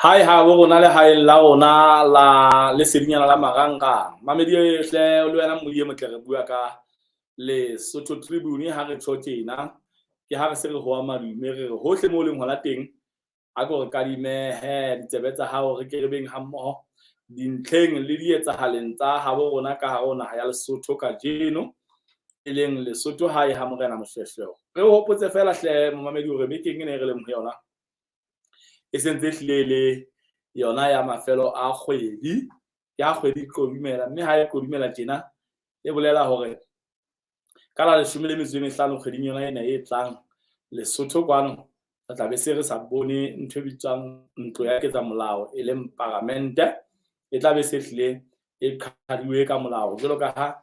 Hai ha bo rona le hae la rona la le sedinyana la marangrang. Mamedi hle o le wena modie motle re bua ka le Sotho Tribune ha re tjena ke ha re se re hoa madume re re hohle mo leng hola teng a go re kadime ditsebe tsa hao re ke re beng ha mmoho dintlheng le dietsahaleng tsa ha bo rona ka ha ona ya Lesotho ka jeno e leng Lesotho hae ha morena Moshweshwe. Re hopotse fela hle momamedi hore bekeng e ne re le mo yona e sentse hlile yona ya mafelo a kgwedi ya kgwedi qobimela mme ha e qobimela tjena e bolela hore ka la 15 kgweding yona ena e tlang Lesotho kwano re tla be se re sa bone ntho e bitswang ntlo ya ketsa molao e leng parliamente e tla be se hlile e qhadiwe ka molao jwalo ka ha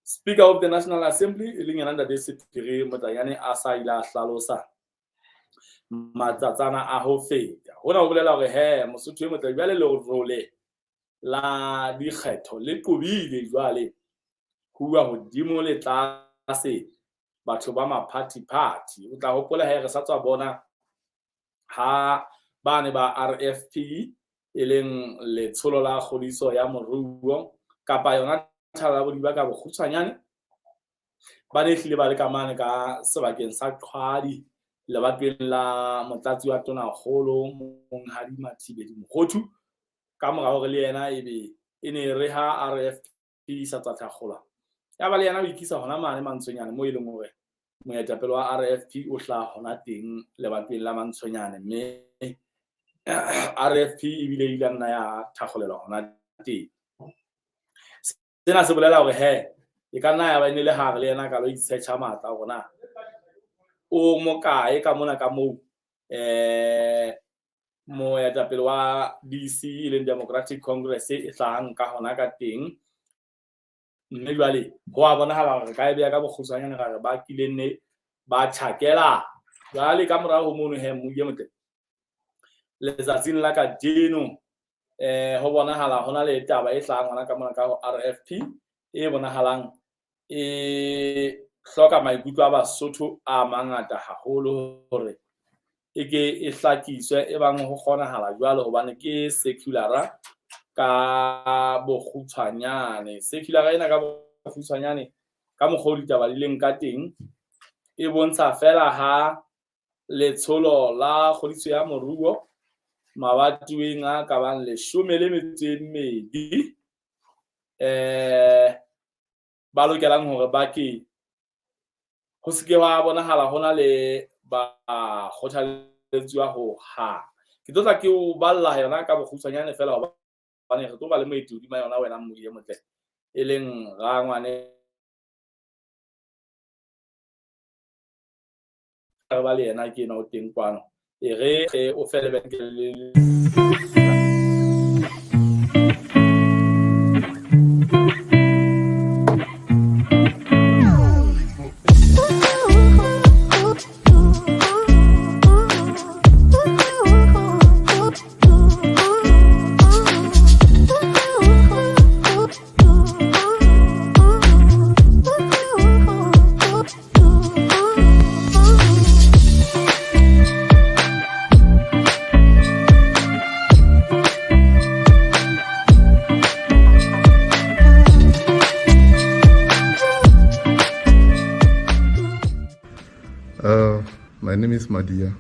Speaker of the National Assembly e leng yena ntate Sephiri Motlanyane a sa ila hlalosa matsatsana a ho feta hona ho bolela hore Mosotho e motle jwale le role la dikgetho le qobile jwale huwa hodimo le tlase batho ba party o tla hopola re sa tswa bona ha bane ba RFP e leng letsholo la kgodiso ya moruo kapa yona thala bo diba ka bokgutshwanyane ba ne hlile ba le kamane ka sebakeng sa qhwadi lebatoweng la motlatsi wa tona haholo monghadi Mathibedi Mokgothu ka morao re le yena ebe e ne re ha RFP sa tsa thakgola ya ba le yena o ikisa hona mane mantshonyane mo ileng hore moetapele wa RFP o hla hona teng lebatoweng la mantshonyane mme RFP ebile ile nna ya thakgolela hona teng sena se bolela hore e ka nna ya ba ne le hare le yena ka lo itsecha matla hona o mokae ka mona ka moo moetapele wa DC e leng Democratic Congress e hlahang ka hona ka teng mme jwale ho a bonahala hore ka e beya ka bokgutshwanyane ga re bakile ne ba tjhakela jwale ka morao ho mono mo ye motle letsatsing la ka dino ho bonahala hona le taba e hlahang hona ka mona ka RFP e bonahalang e hloka maikutlo a Basotho a mangata haholo hore e ke e hlakiswe e bang ho kgonahala jwalo hobane ke secular ka bokgutshwanyane secular ena ka bokgutshwanyane ka mokgwa ditaba di leng ka teng e bontsha fela ha letsholo la kgodiso ya moruo mabatooeng a ka bang 12 ba lokelang hore ba ke ho se ke wa bonahala hona le bakhothaletsuoa ho ke tlosa ke o balla yona ka bokgutshwanyane fela hobane re tlo ba le moetodi ma yona wena modie motle e leng Rangoane ba le yena ke no teng kwano e re o fele bekele My name is Madia.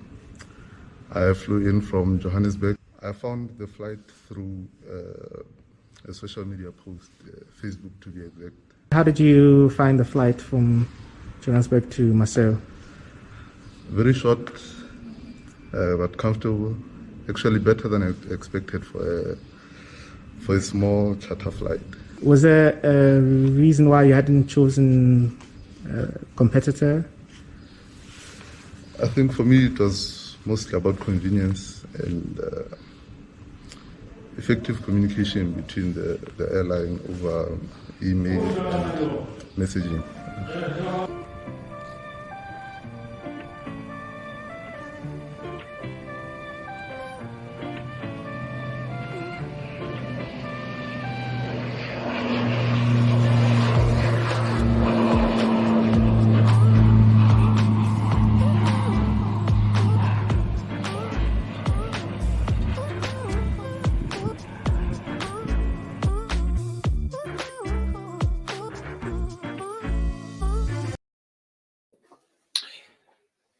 I flew in from Johannesburg. I found the flight through a social media post, Facebook to be exact. How did you find the flight from Johannesburg to Marseille? Very short, but comfortable. Actually better than I expected for a small charter flight. Was there a reason why you hadn't chosen a competitor? I think for me it was mostly about convenience and effective communication between the airline over email and messaging.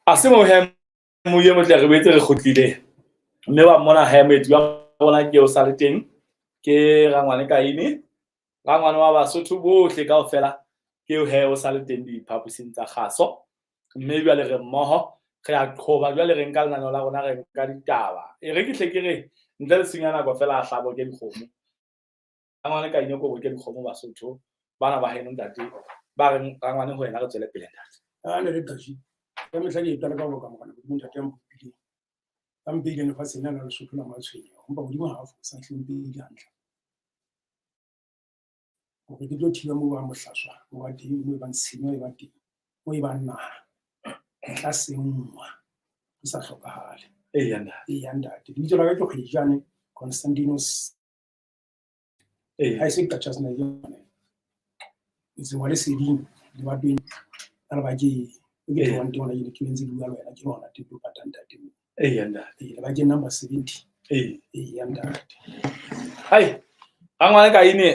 a se mo ye motle re betse re khotlile mme wa mona moeti wa bona ke o sa le teng ke Rangoane Kaine Rangoane wa Basotho bohle kaofela ke o sa le teng diphaposing tsa kgaso mme jwale re mmoho re a qoba jwale re nka lenaneo la rona re nka ditaba re ke hle ke re ntle le senyana go fela a hlabo ke dikgomo Rangoane Kaine go ke dikgomo Basotho bana ba heno ntate ba re Rangoane ho yena re tswele pele ntate a ne re tashi ka mehla ke itla ka go ka mona go ntate ya mpile ka mpile ne fa sena la Lesotho la matshwenyo go ba godimo ha fo sa hlompe di hantle go ke tlo thiba mo ba mohlaswa mo ba teng mo ba ntshinya e ba teng mo e ba nna tla sengwa o sa hlokahale ya ntate di tsela ka Khoejane Constantinos ha se ka tsana yone itse wa le seding di ba teng ala ba ke ke one tona ile ke ntse di bua wena ke bona te do patanta te le ba ke number 70 ya ntate hai Rangoane Kaine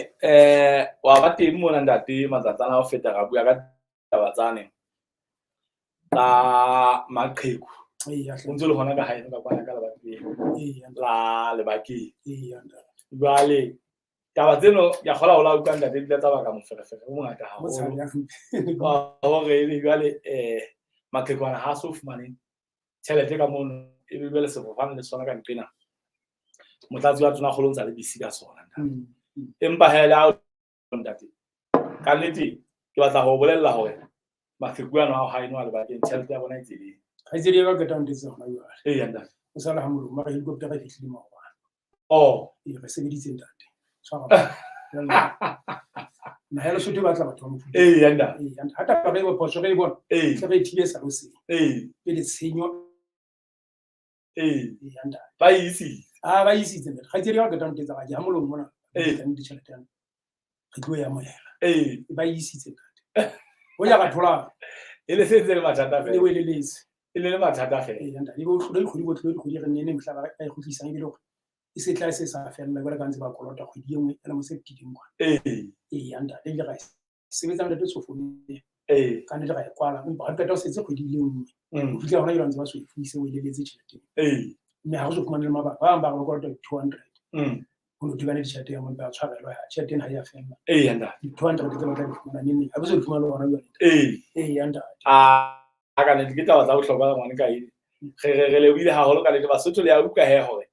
wa ba teng mona ntate matsatsana ho feta ga bua ka taba tsane la maqheku o ntse le hona ka hae ka kwana ka lebakeng la lebakeng jwale taba tseno ya kgola o la utlwa ntate di tla baka moferefere o mongata haholo hore e jwale maqhekwana ha so fumane tšhelete ka mono e be le sefofane le sona ka nqena motlatsi wa tsona kgolo ntsa le bisi ka sona empa hela ntate ka nnete ke batla ho bolella hore maqhekwana ha haeno a lebakeng tšhelete ya bona e tseleng ga itse di ba ka tantetse hona jwale ya ntate o sa le ha molo mara helicopter ga fihlile maobane re sebeditse ntate na hele Lesotho ba tla batho ba mofuta ya nda hata ba re Potso re bona se re thibe sa lose ke le tshenyo ya nda ba isi ba isi tsena ga itse di ba ka tantetse ga ja molo mona ka ndi tšhelete yana re tlo ya moela ba isi tsena o ya ga thola e le se le mathata le wele lese e le mathata fe ya nda di go hlole go di re nne mhla ba ka go tlisa e le go e se tla se sa fela ba ka ntse ba kolota go di engwe ela mo se tiding kwa ya nda le ga sebetsang le tsofone ka ne le ga kwala ba ka ta se tse go di le nngwe go tla hona ile ntse ba so e fise o ile letse tšhelete mme ha go so fumana le maba ba ba go kolota 200 go no dibane tšhelete ya mo ba tshwarelwa ya tšhelete ha ya fela ya nda 200 tse ba tla di fumana nne ha bo se di fumana hona jwale ya nda ka ne ke taba tsa bohlokwa Rangoane Kaine re lebile haholo ka le Basotho le ya utlwa he hore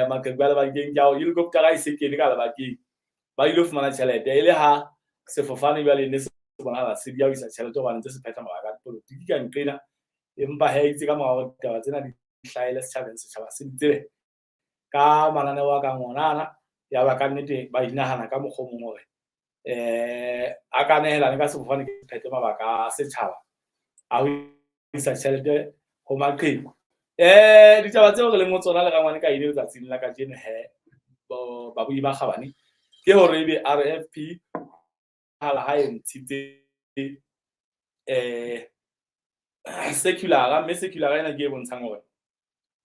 maqheku ba le bakeng ja o helicopter ga ise ke le ka le bakeng ba ile fumana tšhelete ile ha sefofane jwale ne se bona se dia isa tšhelete ba ntse se phetha mabaka a politiki ka nqena empa he itse ka morao taba tsena di hlaile sechabeng setšhaba se ditsebe ka mananeo wa ka ngonana ya ba ka nnete ba inahana ka mokgomong hore a ka nehelane ka sefofane ke phethe mabaka a setšhaba a ho isa tšhelete ho maqheku ditaba tseo re leng mo tsona le Rangoane Kaine letsatsing la ka jeno he ba bui ba kgabane ke hore ebe RFP hala ha nts'itse secular mme secular ena ke e bontshang hore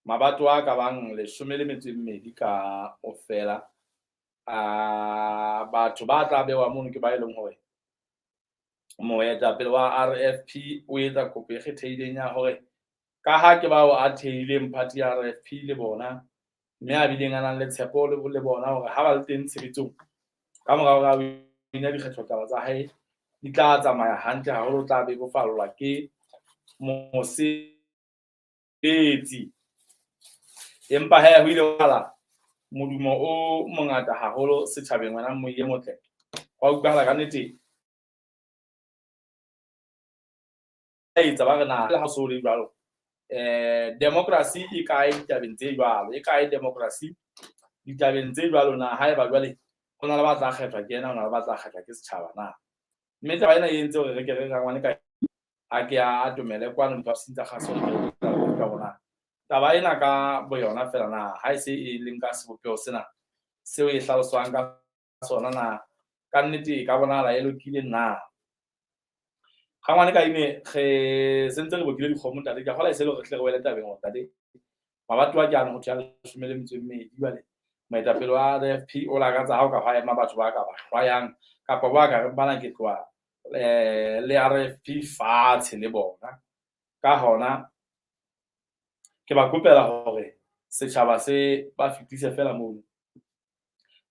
mabatooa ka bang 12 ka ofela batho ba tla bewa mono ke ba eleng hore moetapele wa RFP o etsa kopo e kgethehileng ya hore ka ha ke bao a theileng party ya RFP le bona mme a bileng a nang le tshepo le bona hore ha ba le teng tshebetsong ka morao ga wina dikgetho taba tsa hae di tla tsamaya hantle haholo tla be bofallwa ke mosebetsi empa he ho ile wala modumo o mongata haholo sechabeng wena moye motle wa utlwa ka nnete etsa ba re na le ha so le jwalo democracy e kae ditabeng tse jwalo e kae democracy ditabeng tse jwalo na ha eba jwale ho na le ba tla kgethwa ke yena ho na le ba tla kgethwa ke setjhaba na mme taba ena e entse hore re ke re Rangoane Kaine a ke a atomele kwano diphaposing tsa kgaso ka bona taba ena ka boyona fela na ha se e leng ka sebopeo sena seo e hlaloswang ka sona na ka nnete ka bona la e lokile na Rangoane Kaine re sentse re bokile dikgomo tate ka gola e se le re tle re wele tabeng ho tate mabatooa ke ana ho tla 12 jwale moetapele wa RFP o la ka tsa ha o ka hwa ema batho ba ka ba hwayang kapa ba ka re bana ke tloa le RFP fatshe le bona ka hona ke ba kopela hore setjhaba se ba fitise fela moo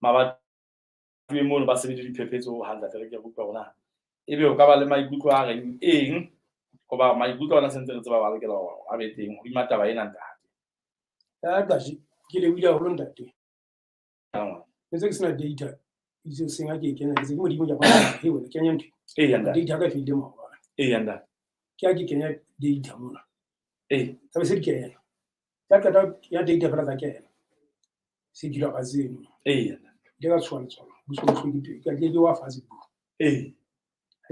mabatooeng moo ba sebedisa diphephetso hantle re ke utlwa hona ebe o ka ba le maikutlo a reng eng goba maikutlo ana sentse re tseba ba lokela hore a be teng hodima taba ena ntate Gashi ke le wila ho ntate ntse ke sena data itse senga ke kena ke mo dimo ja ba he wena kenya ntho yanda data ka file mo ba yanda ke a ke kenya data mona taba se ke ya ka ya data fela ka kena se dira ka zeno yanda le ka tswana bu so ke ke wa Facebook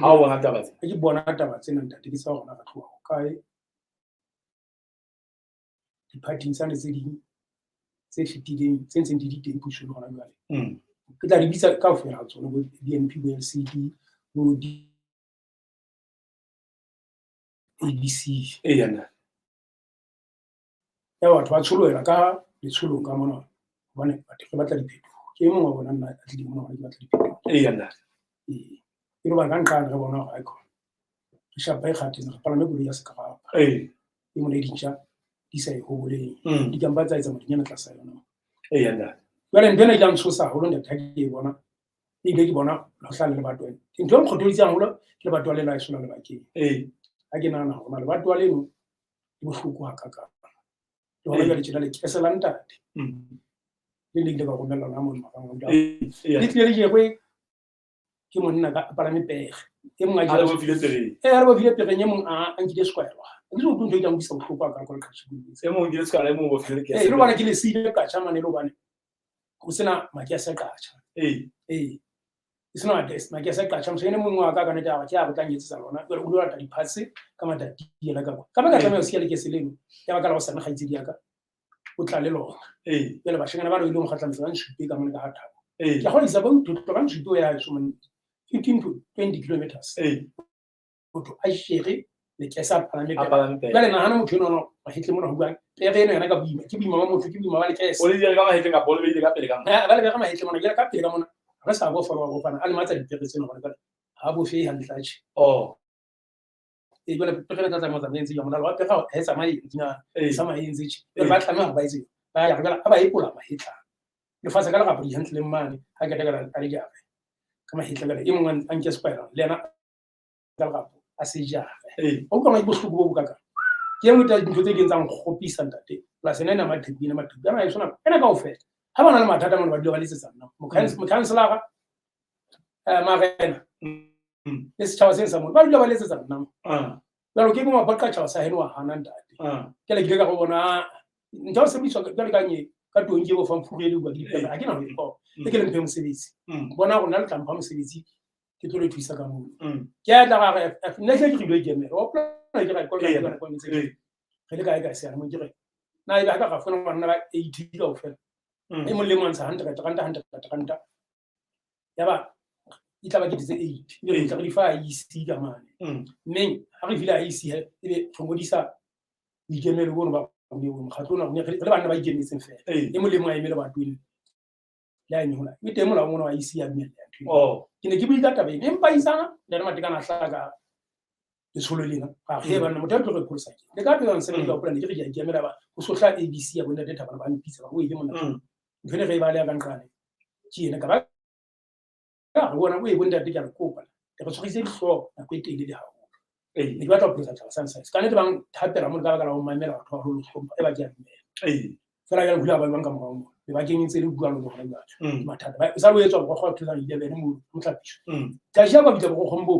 ha o bona taba tse ke bona taba tsena ntate ke sa gona ka tloa kae di-parting sa tse ding tse fitileng tse ntseng di teng pushong gona jwale ke tla di bitsa ka ofela tsona bo BNP bo LCD bo di ABC yanda ya batho ba tsholoela ka letsholong ka mona bone batho ba batla diphetogo ke mongwe wa bona nna a tlile mona ba batla diphetogo yanda ke ba ka nka re bona ga icon ke shapa e khatheng re palame go ya sekapa e mo le dintsha di sa e hole di gamba tsa etsa modinyana tlasa yona yanda jwale ntena ke ntsosa holo nda thake bona e be ke bona lo hlale le batho ntho mo khotolitse haholo ke batho le la isola le bakeng ha ke nana hona le batho le no di bohloko ha kaka le hona jwale tshela le kesela ntate le le ba gona la mo mafanga nda le tlile le go ke monna ka palame pege ke monga a bo file tere re bo file pege nyemong a nkile square ke zo ntho ita ngisa bohloko ka ka tshibulu se mo ngile skala mo bo file ke le bana ke le sile ka tshama ne lo bana go sena maki a se kacha isona test maki a se kacha mse ne mongwe wa ka kana ja ba tla nyetsa lona go lo rata di parts ka matati di la ka ka ba ka tsamaya se le ke seleno ya ba ka la go sana ga itse di aka o tla le lona le ba shengana ba lo ile mo khatlamisa ba nshupe ka mona ka ha thabo ke go isa ba utlo ka nshupe ya so mo 15 to 20 kilometers motho a shere le ke sa palame ka le nahana motho no ba hitle mona ho bua pere ena yana ka boima ke boima ba motho ke boima ba le kese o le dire ka ma hitle ka bolo le ka pele ka ba le ka ma hitle mona ke ka pele ka mona ga sa go fara go fana a le matsa dipere tsena gore ka ha bo fe handlache bale pere tsa mo tsa ntse ya mona wa pere ga e tsamaye dina sa ma ntse chi ba tlama ba itse ba ya ga ba ipola ma hitla le fa sa ka la ga bodi hantle mane ha ke daga a le ja kama hitla ga e mongwe a nke spiral le yana ka ga a se ja o ka ma bohloko bo bokaka ke mo tla dintho tse di ntsang khopisa ntate la sena na mathibina mathibana e sona ena ka ofela ha bana le mathata mo ba dilo ba letsetsa nna mo khansela Marena ese tšhaba se sa mo ba dilo ba letsetsa nna jalo ke mo ba ka tšhaba sa heno wa hana ntate ke le ka go bona ntho se bitso ka le kanye ka tonje go fa mphurele ba di pela a ke na go ke le mphe mosebetsi bona go nna le tlampa mosebetsi ke tlo le thuisa ka mo ke a tla ga nna ke re ke me o pla ke ra ko ka ko ntse ke le ka se mo ke re na eba ka ga fona bana ba 80 ka ofela e mo le montsha 100 ya ba itla ba ke ditse 8 ile tla re fa isi ka mane mme ha re fila isi ebe fomodisa ikemelo bona ba mo khatlona go le bana ba ikemetseng fela e mo le mo a emela ba twini ya ene hola e teng mola ngwana wa isi ya mmele ya twini ke ne ke buile taba ene empa isana le matekana hlaka le tsholo lena ga ge bana motho a tlo re pholsa ke le ka tlo se ka opela ne ke re ke emela ba go sohla ABC ya bona data bana ba mpitsa ba go ile mona ntho ge ba le ka nqane ke ene ka ba ga bona o e bonda te ka re kopa ke go tshogise dihlo na go etele le hawo ne ke batla go pholsa tla sansa ska ne bang thapela mo ka la o mamela batho ba go hlompa e ba ke a dumela fela ya hula ba bang ka mo le ba kenetse le bua lo go rena mathata ba sa lo etswa go go thusa ile bene mo motlapisho ka ja ba bitsa go gombo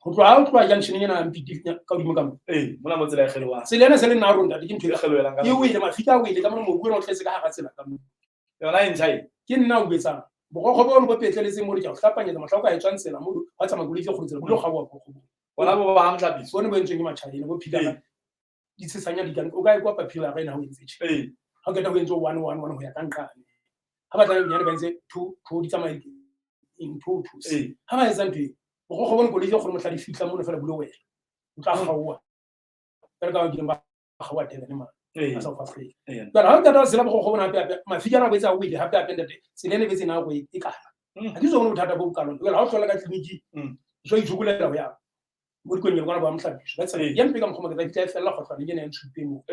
go tloa o tloa junction ena mpiti ka dimo ka mo mona mo tsela e gelwa se lena se le nna ronda ke ntho e gelwelang ka e o ile mafika o ile ka mo bua o tletse ka ga tsela ka mo yona e ntshai ke nna o betsa bogogo bona bo petleletse mo re ka hlapanya matlhoko a etswang tsela mo wa tsa magoletse go tsela go gawa go bona bo ba mtlapiso bona bo entseng ke matšhaene bo phila di tshetsanya di ka o ka e kwa papila ga ena o entse ha ke ta go entse 111 go ya ka nqane ha ba tla nyane ba entse 2 di tsamaye in 2 ha ba etsa ntwe go go bona go le go motla di fitla mo fela bulo wena o tla gawa ka ga di ba gawa tebe ne ma South Africa but ha ka ta sela go go bona hape mafika na betsa o ile hape hape ndete selene betsa na go e kana ha di zo bona bothata bo bokalo ha o tlola ka tleliniki so ithukulela go ya mo dikong bona ba mhlapisho ba tsela ya mpeka mkhoma ka tla fela go tlhwana yena ntshupeng mo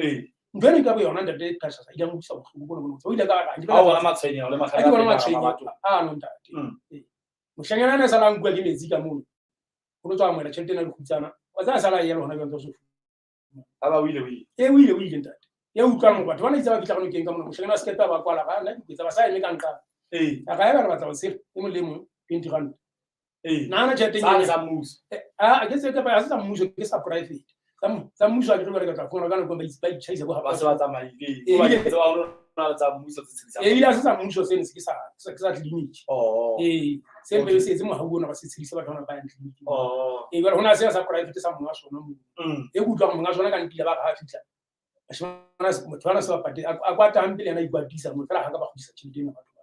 ntwene ka bo yona ntate ka sa ya mo tsa go bona o ile ka ga a bona matshwenyo le a bona matshwenyo matshwenyo no ntate moshanyana ne sala ngwa ke metsi ka mo go tswa mo la tshente na dikhutsana wa tsa sala yelo hona ka ntso aba o ile ntate ya utlwa mo batho ba ne tsa ba bitla go kenga mo moshanyana a sketa ba kwala ga nna ke tsa ba sa eme ka nka a ga ya ba batla go se e mo le mo 20 rand nana tshete sa mmuso a ke se ka ba sa mmuso ke sa private sa mmuso a ke re ka tla fona kana go ba itshisa go ba se ba tsamaile ba ke tsa ona tsa mmuso tse tshisa ila se sa mmuso se ne se sa clinic se be se mo ha bona ba se tshisa ba bona ba clinic ba hona se sa private sa mmuso no e go tla mo nga sona ka ntila ba ga fitla bashana motho ana se ba pate a kwata hampile yana ikwatisa mo fela ha ka ba go disa tshileng batho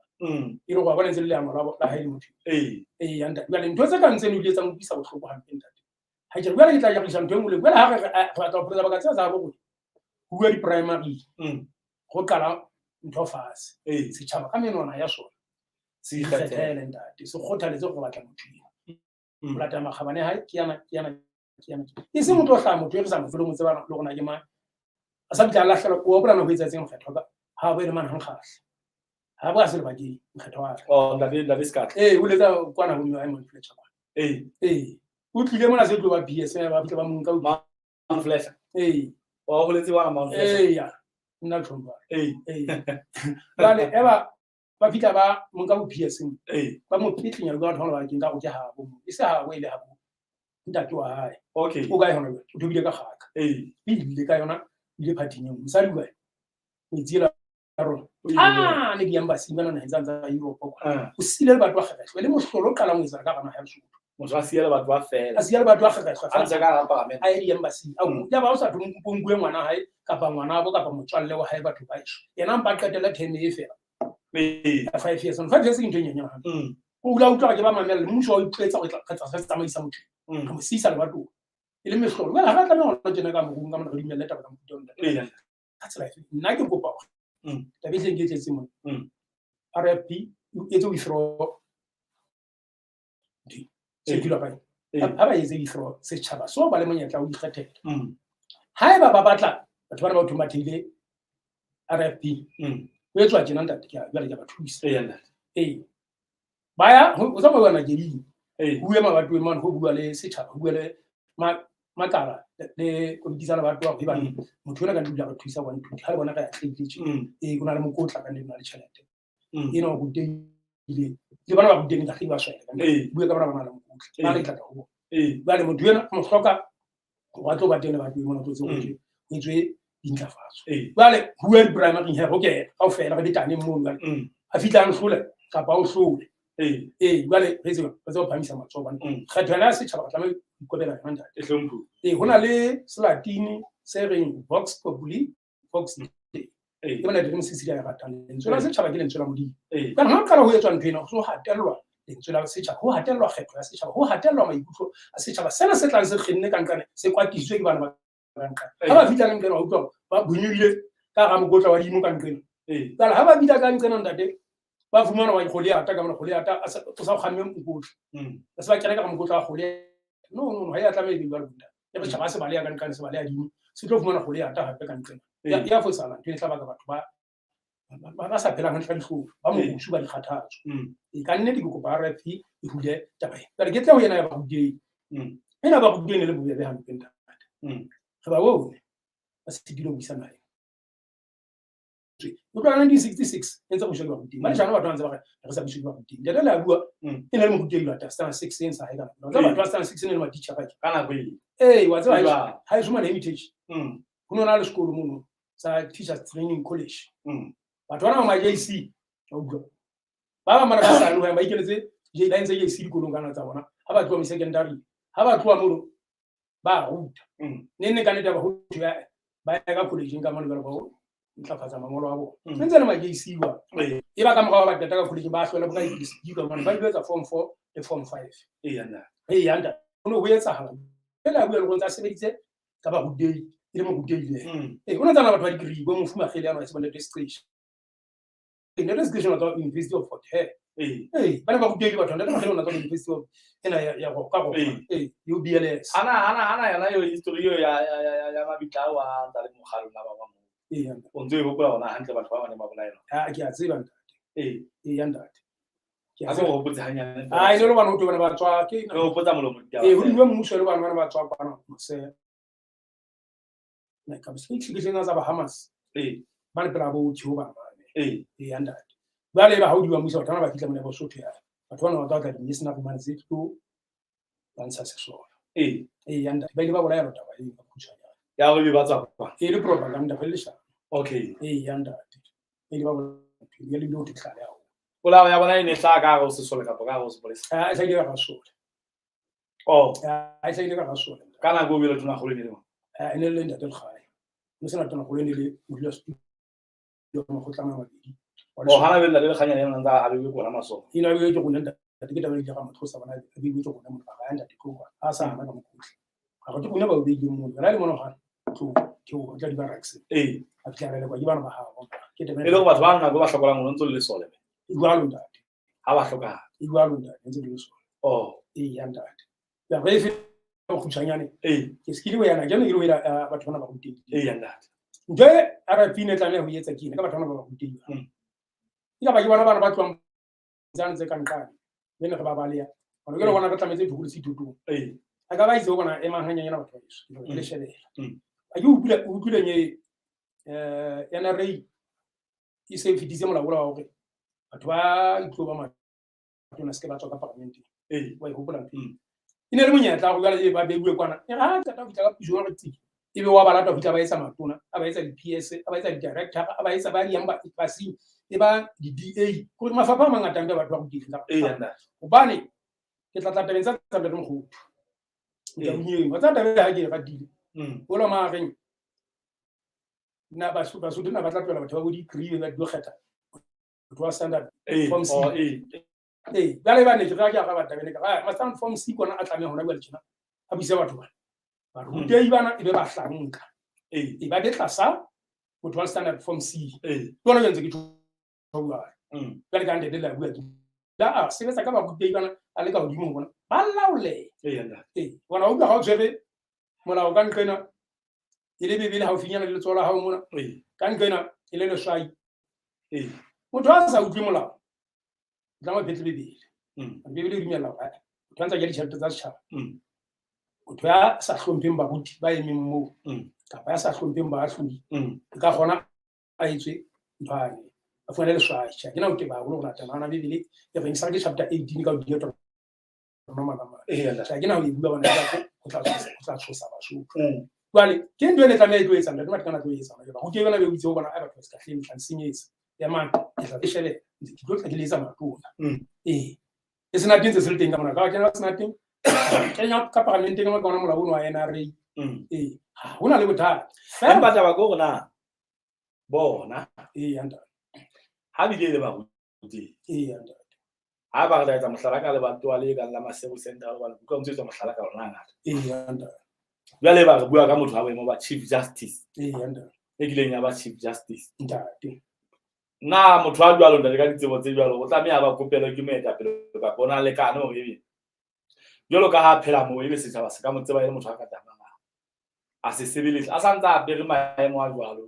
iro go bona ntse le ya morao la haile motho yanda bale ntwe tse ka ntse ne ile tsa mo bisa botlhoko hampe ntate ha ke re bale ke tla ja go santwe ngole bale ha ga ga tla presa ba ka tsa go bua di primary go qala ntho fase setšhaba ka menwana ya sona se ikgethele ntate se kgothaletse go batla motho o lata magabane ha ke yana e se motho o hla motho e re sa mo felo mo tseba le gona ke ma a sa bitla la hlela o bona go etsatseng kgetho ka ha bo le man hang kgahle ha ba se le bakeng kgetho wa la ska o le tsa kwana go mo a mo fletša o tlile mona se tlo ba BS ba bitla ba mo nka o fletša o go letse bana ma fletša ya nna tlhomba bale eba ba bitla ba mo nka bo BS ba mo pitlinya go thola ba kinga go ke ha bo e se ha go ile ha bo ntate wa hae o ga yona o tobile ka gaka ile ka yona ile phathing mo sa diwa o tsela ro ne di embassy bana na ntsantsa Europe o sile batho ba gagwe le mo hlolo qala mo isa ka bana ha shuto mo tsa siela batho ba fela a siela batho ba gagwe a ntse ka ga parliament a di embassy a ya ba o sa tungwe ngwana hae kapa ngwana bo kapa motswalle wa hae batho ba isho yena mpa qetela 10 e fela 5 years on 5 years into nyanya ha o ula utlwa ke ba mamela mmuso o ipletsa go tla se tsamaisa motho ka mo sisa le batho ile me hlolo wela ga tla me go tsena ka mo ga mo di mela taba ka mo tona that's life nna ke kopa tabe tle ke tletse mo RFP e tlo withdraw se dilo ba ha ba yetse withdraw setšhaba so ba le monyetla o ikgethela ha eba ba batla batho ba ba automatically RFP o etswa tjena ntate ke ba le ka batho isa baya o tsamaya bona ke di bua mabatooeng man go bua le setšhaba go bua le makala le go ditsa le batho ba ba motho ona ka dula go thusa bona thuti ha le bona ka ya tletse go na le mokotla ka le na le tšhelete go ile le bona ba go teng ka ba swela ka bua ka bona ba na le mokotla ba le tla go ba le motho ona mo hloka go tlo ba teng le batho bona tlo go tswe dintlafatso ba le bua di primary here okay ga o fela ga ditane mo ba a fitlang hlole ka ba o hlole bale re tseba ba tsa phahamisa matsoa bana kgethola se tšhaba tla me ikopela ka ntate hlompu hona le Slatini se reng vox populi vox ke bona di mo sisi ya ratang lentswe la se tšhaba ke lentswe la modimo ka nna ka go etswa nthwena go hatelwa lentswe la se tšhaba go hatelwa kgetho ya se tšhaba go hatelwa maikutlo a se tšhaba sena se tlang se kgenne ka nkane se kwatisitswe ke bana ba nka ha ba fitla nka go utlwa ba bunyile ka ga mokotla wa dimo ka nkene ka ha ba bitla ka nkene ntate ba fumana wa go le ata ka bona go le ata a sa kgamme mokotla a se ba kena ka mokotla wa go le no ha ya tla me di ba bunda ya ba tšhaba se ba le ya ka nkane se ba le ya dimo se tlo fumana go le ata hape ka nkene ya fo sala ke tla ba ka batho ba sa phela ngaka dihlong ba mo go suba dikgathatso ka nne di go ba RFP e hule taba e ba ke tla ho yena ya ba hudei ena ba hudei ne le bobebe hampe ntate ga ba wo ba se dilo buisana o tla 1966 entse go sheba go tima le jana batho ba ntse ba re sa bishwe ba go tima le la bua e ne le mo go tima ta stand 6 cents ha ega no ba batho stand 6 ne ma teacher ba kana go wa tseba ha isuma na heritage kuno na le sekolo mo sa teachers training college batho bana ma JC ba ba mara ba sa no ba ikeletse je la ntse JC dikolong kana tsa bona ha ba tloa mo secondary ha ba tloa mo ba ruta ne ka neta ba ho ba ya ka college ka mano ba ntlafatsa mangolo a bo ntse le ma JC wa e ba ka mogwa ba tata ka college ba hlola ba di ka mano ba ile form 4 le form 5 yanda ono ho etsa hala la bua le go tsa sebeditse ka ba hudei ile mo hudei le ona tsana batho ba degree bo mo fuma khele ya no se ba le registration in the registration of the University of Fort Hare ba ne ba go dile batho ntate Makhele ona ka university ena ya go ka go you BLS ana yana yo history yo ya mabitla wa tsa le mogalo la ba ba mo o ntse go bua ona hantle batho ba bane ba bolaela ke a tseba ntate ya ntate ke a go botsa hanyane ine le bana o tobana ba tswa ke go botsa molomo ho diwa mmuso le bana ba tswa bana se na ka se ke tsa ba Hamas ba le pela bo Jehova ya ntate ba le ba ha o diwa mmuso batho ba kitla mona ba sotho ya batho bana ba tla di sina go mana tse to bantsha sesola ya ntate ba ile ba bola ya Taba e ba Khoejane ya go ba tswa kwa le propaganda ba le sha okay ya ntate ile ba bola ya le lo tlala ya ola ya bona ine tla ka go se sola ka go se polisa a sa ile ka sola a sa ile ka sola kana go bile tuna go le nele ene le ntate le khae mo sena tona go le nele mo dilo mo go tlama mabedi hana be le khanya yana nda a be go na maso ina be ke go nenda ke taba le ga motho sa bana be go go na mo ga anda di ko a sa hana ka mo ga go tuna ba be di mo ra le mo no ga to ke go tla di ba rax a tla le go di bana ba ha ke tebe le go batho ba nna go ba hlokola mo ntse le sole igualo ntate ha ba hloka igualo ntate ntse le sole ya ntate ya re fe go Khoejane ke skile we yana jana ile we batho bana ba go teng ya ntate nje ara pine tla le ho yetsa kine ka batho bana ba go teng ika ba ke bana ba tswang tse ka nkane bene ba ba le ya bona ke bona ka tlametse thuku se tutu a ka ba itse bona e mahanya yana batho ba iso le shelela a ke o bula nye yana rei e se fitise mola wa hore batho ba itlo ba matona se ke ba tswa ka parliament wa e hopola ine le monyetla go jala ba be bue kwana ga tata fitla ka puso re tsi ebe wa balata go fitla ba etsa matona a ba etsa di PS a ba etsa di director a ba etsa ba di amba ipasi e ba di DA go mafapha mangata nda batho ba go difela gobane ke tla tabeng tsa le mo ya mnyeng wa tsa tabe ha ke ga dile o lo maareng na ba su dina ba tla tlola batho ba go di create ba di kgetha batho wa standard form C ba le ba ne ke ga ga ba tabeng ka ma stand form C kona a tlame hona bua letsena a bise batho ba rutei bana e be ba hlanka e ba betla sa motho wa standard form C bona yentse ke tshwa ka le ka ndede la bua da sebetsa ka ba rutei bana a le ka hodimo bona ba laole bona o ga o tsebe mola o ka nkena ile bebele ha o finyana le tsola ha o mona ka nkena ile le swai motho a sa utlwe molao tla mo phetle bebele bebele di mela ba tshwantsa ke di tšhelete tsa setšhaba motho ya sa hlompheng baruti ba emeng moo kapa ya sa hlompheng baahlodi ka gona a etswe ntho a fumane leswai ke na o teba go rona tana bebele e reng sa ke chapter 18 ka o di tlo no mama ke na o bua bona go tla tshosa basho kwale ke ntwe le tlameha go etsa nna ba kana go etsa ba go ke bona be o itse go bona a batho se ka hleng tlansenyetsa ya man ke tla shebe ke tlo tla ke letsa matona e sena dintse se le teng ka mona ka ke sena teng kenya ka parliament ka mona mola bono wa NRA hona le bothata fa ba taba go rona bona anda ha bi le ba ruti anda ha ba ga tsa mohlala ka le babatooa le ka la masebo center ba go ntse tsa mohlala ka rona ngata anda ya le ba re bua ka motho ha boemo ba chief justice anda e kileng ya ba chief justice ntate na motho a jwalo ntate ka ditsebo tse jwalo go tlamea ba kopelo ke moetapele ka bona le kana o ebe jwalo ka ha phela mo ebe setjhaba se ka mo tseba ile motho a ka tsamanga a se sebeletse a santsa a pere maemo a jwalo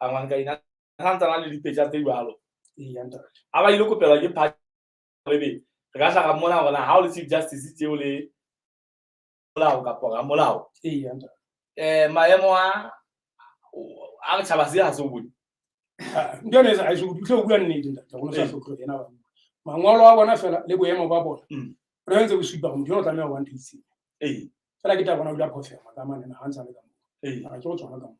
Rangoane Kaine a santsa na le dipeja tse jwalo a ba ile kopelo ke pha ebe re ka tla mona gona ha o le chief justice tseo le molao ka pora molao maemo a re tšhaba se ha se o bone ndone sa iso utlo bua nnete ntate go sa hlokro ena ba mangolo a bona fela le boemo ba bona re ntse bo supa mo tlo tlameha wa ntse fela ke ta bona o la phofela ka mane na hansa le ka mo a ke go tsona ka mo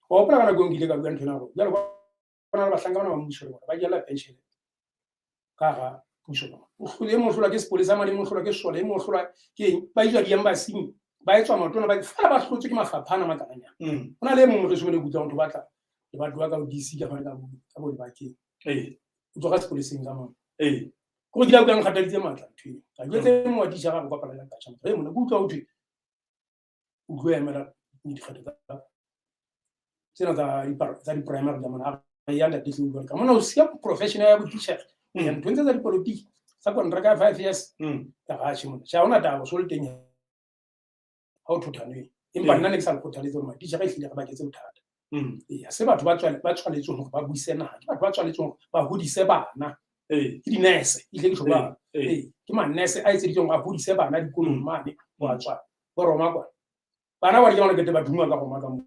go opela kana go ngile ka bua ntena go ya le bona ba hlanga bana ba mmuso le bona ba jela pension ka ga puso o le mo hlola ke sepolisa mane mo hlola ke sole mo hlola ke ba ija di embassy ba etswa motona ba fela ba hlotse ke mafaphana makanya ona le mo re se mo le butsa ntho batla ba dua ka DC ka fana ka bo ba ke o tsoga se poliseng ka mo go dira ka nkgataditse matla ntwe ka jetse mo di jara go pala la ka tshwana mo go utlwa utlwe o go emela ni dikgetho tsa tsena tsa di primary da mona ya nda tse go ka mona o sia professional ya bo teacher ntho ntse tsa dipolotiki sa kontraka 5 years ya gashi mona sha ona taba so le teng ha o thuthanwe empa nna ne ke sa lekgothaletse hore matitjhere ga ehlile re baketse bothata se batho ba tshwanetseng hore ba buise naha ke batho ba tshwanetseng hore ba hodise bana ke dinese ile ke tloba ke manese a etseditseng ga hodise bana dikolong mane wa tswa bo Roma kwa bana ba di bona ke te ba duma ka goma ka mo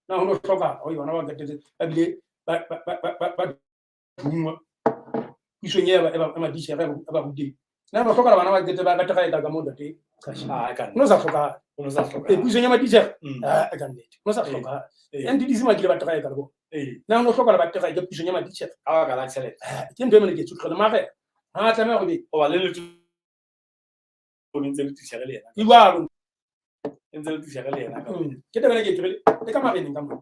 na ho no hloka ho yona ba gete ba bile ba duma isonye ba matitjhere ba budi na no hloka bana ba gete ba tega ka mo date ka no sa hloka isonye matitjhere ka nnete no sa hloka and di sima ke ba tega ka go na no hloka ba tega ka isonye matitjhere a ka la tšhelete ke ntwe me ke tshotlo mare ha tla me go be o ba le le o ntse le tšhelete le yena ibalo ntse le tšhelete le yena ka ke tebele ke tlile le ka mabeneng ka mo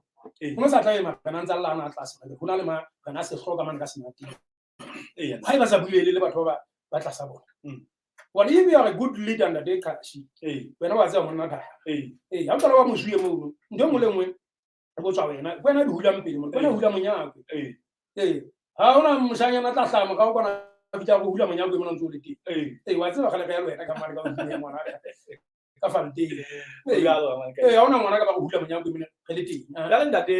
mo sa tla ema kana ntse la na tlase ga hona le ma kana se hloka man ka sena teng ha iba sa buile le batho ba tlasa bona what if you are a good leader and they kashi wena wa tsaya monna thaya ha tsala wa mosuye mo ndo mo lengwe go tswa wena di hula mpele mo wena hula monyako ha ona mshanya na tla hlama ka bona bitsa go hula monyako mo ntse le teng wa tsela gale ka yalo wena ka mari ka go mona ka faltile ha ona ngwana ka ba go hula monyako mo le teng ga le ndate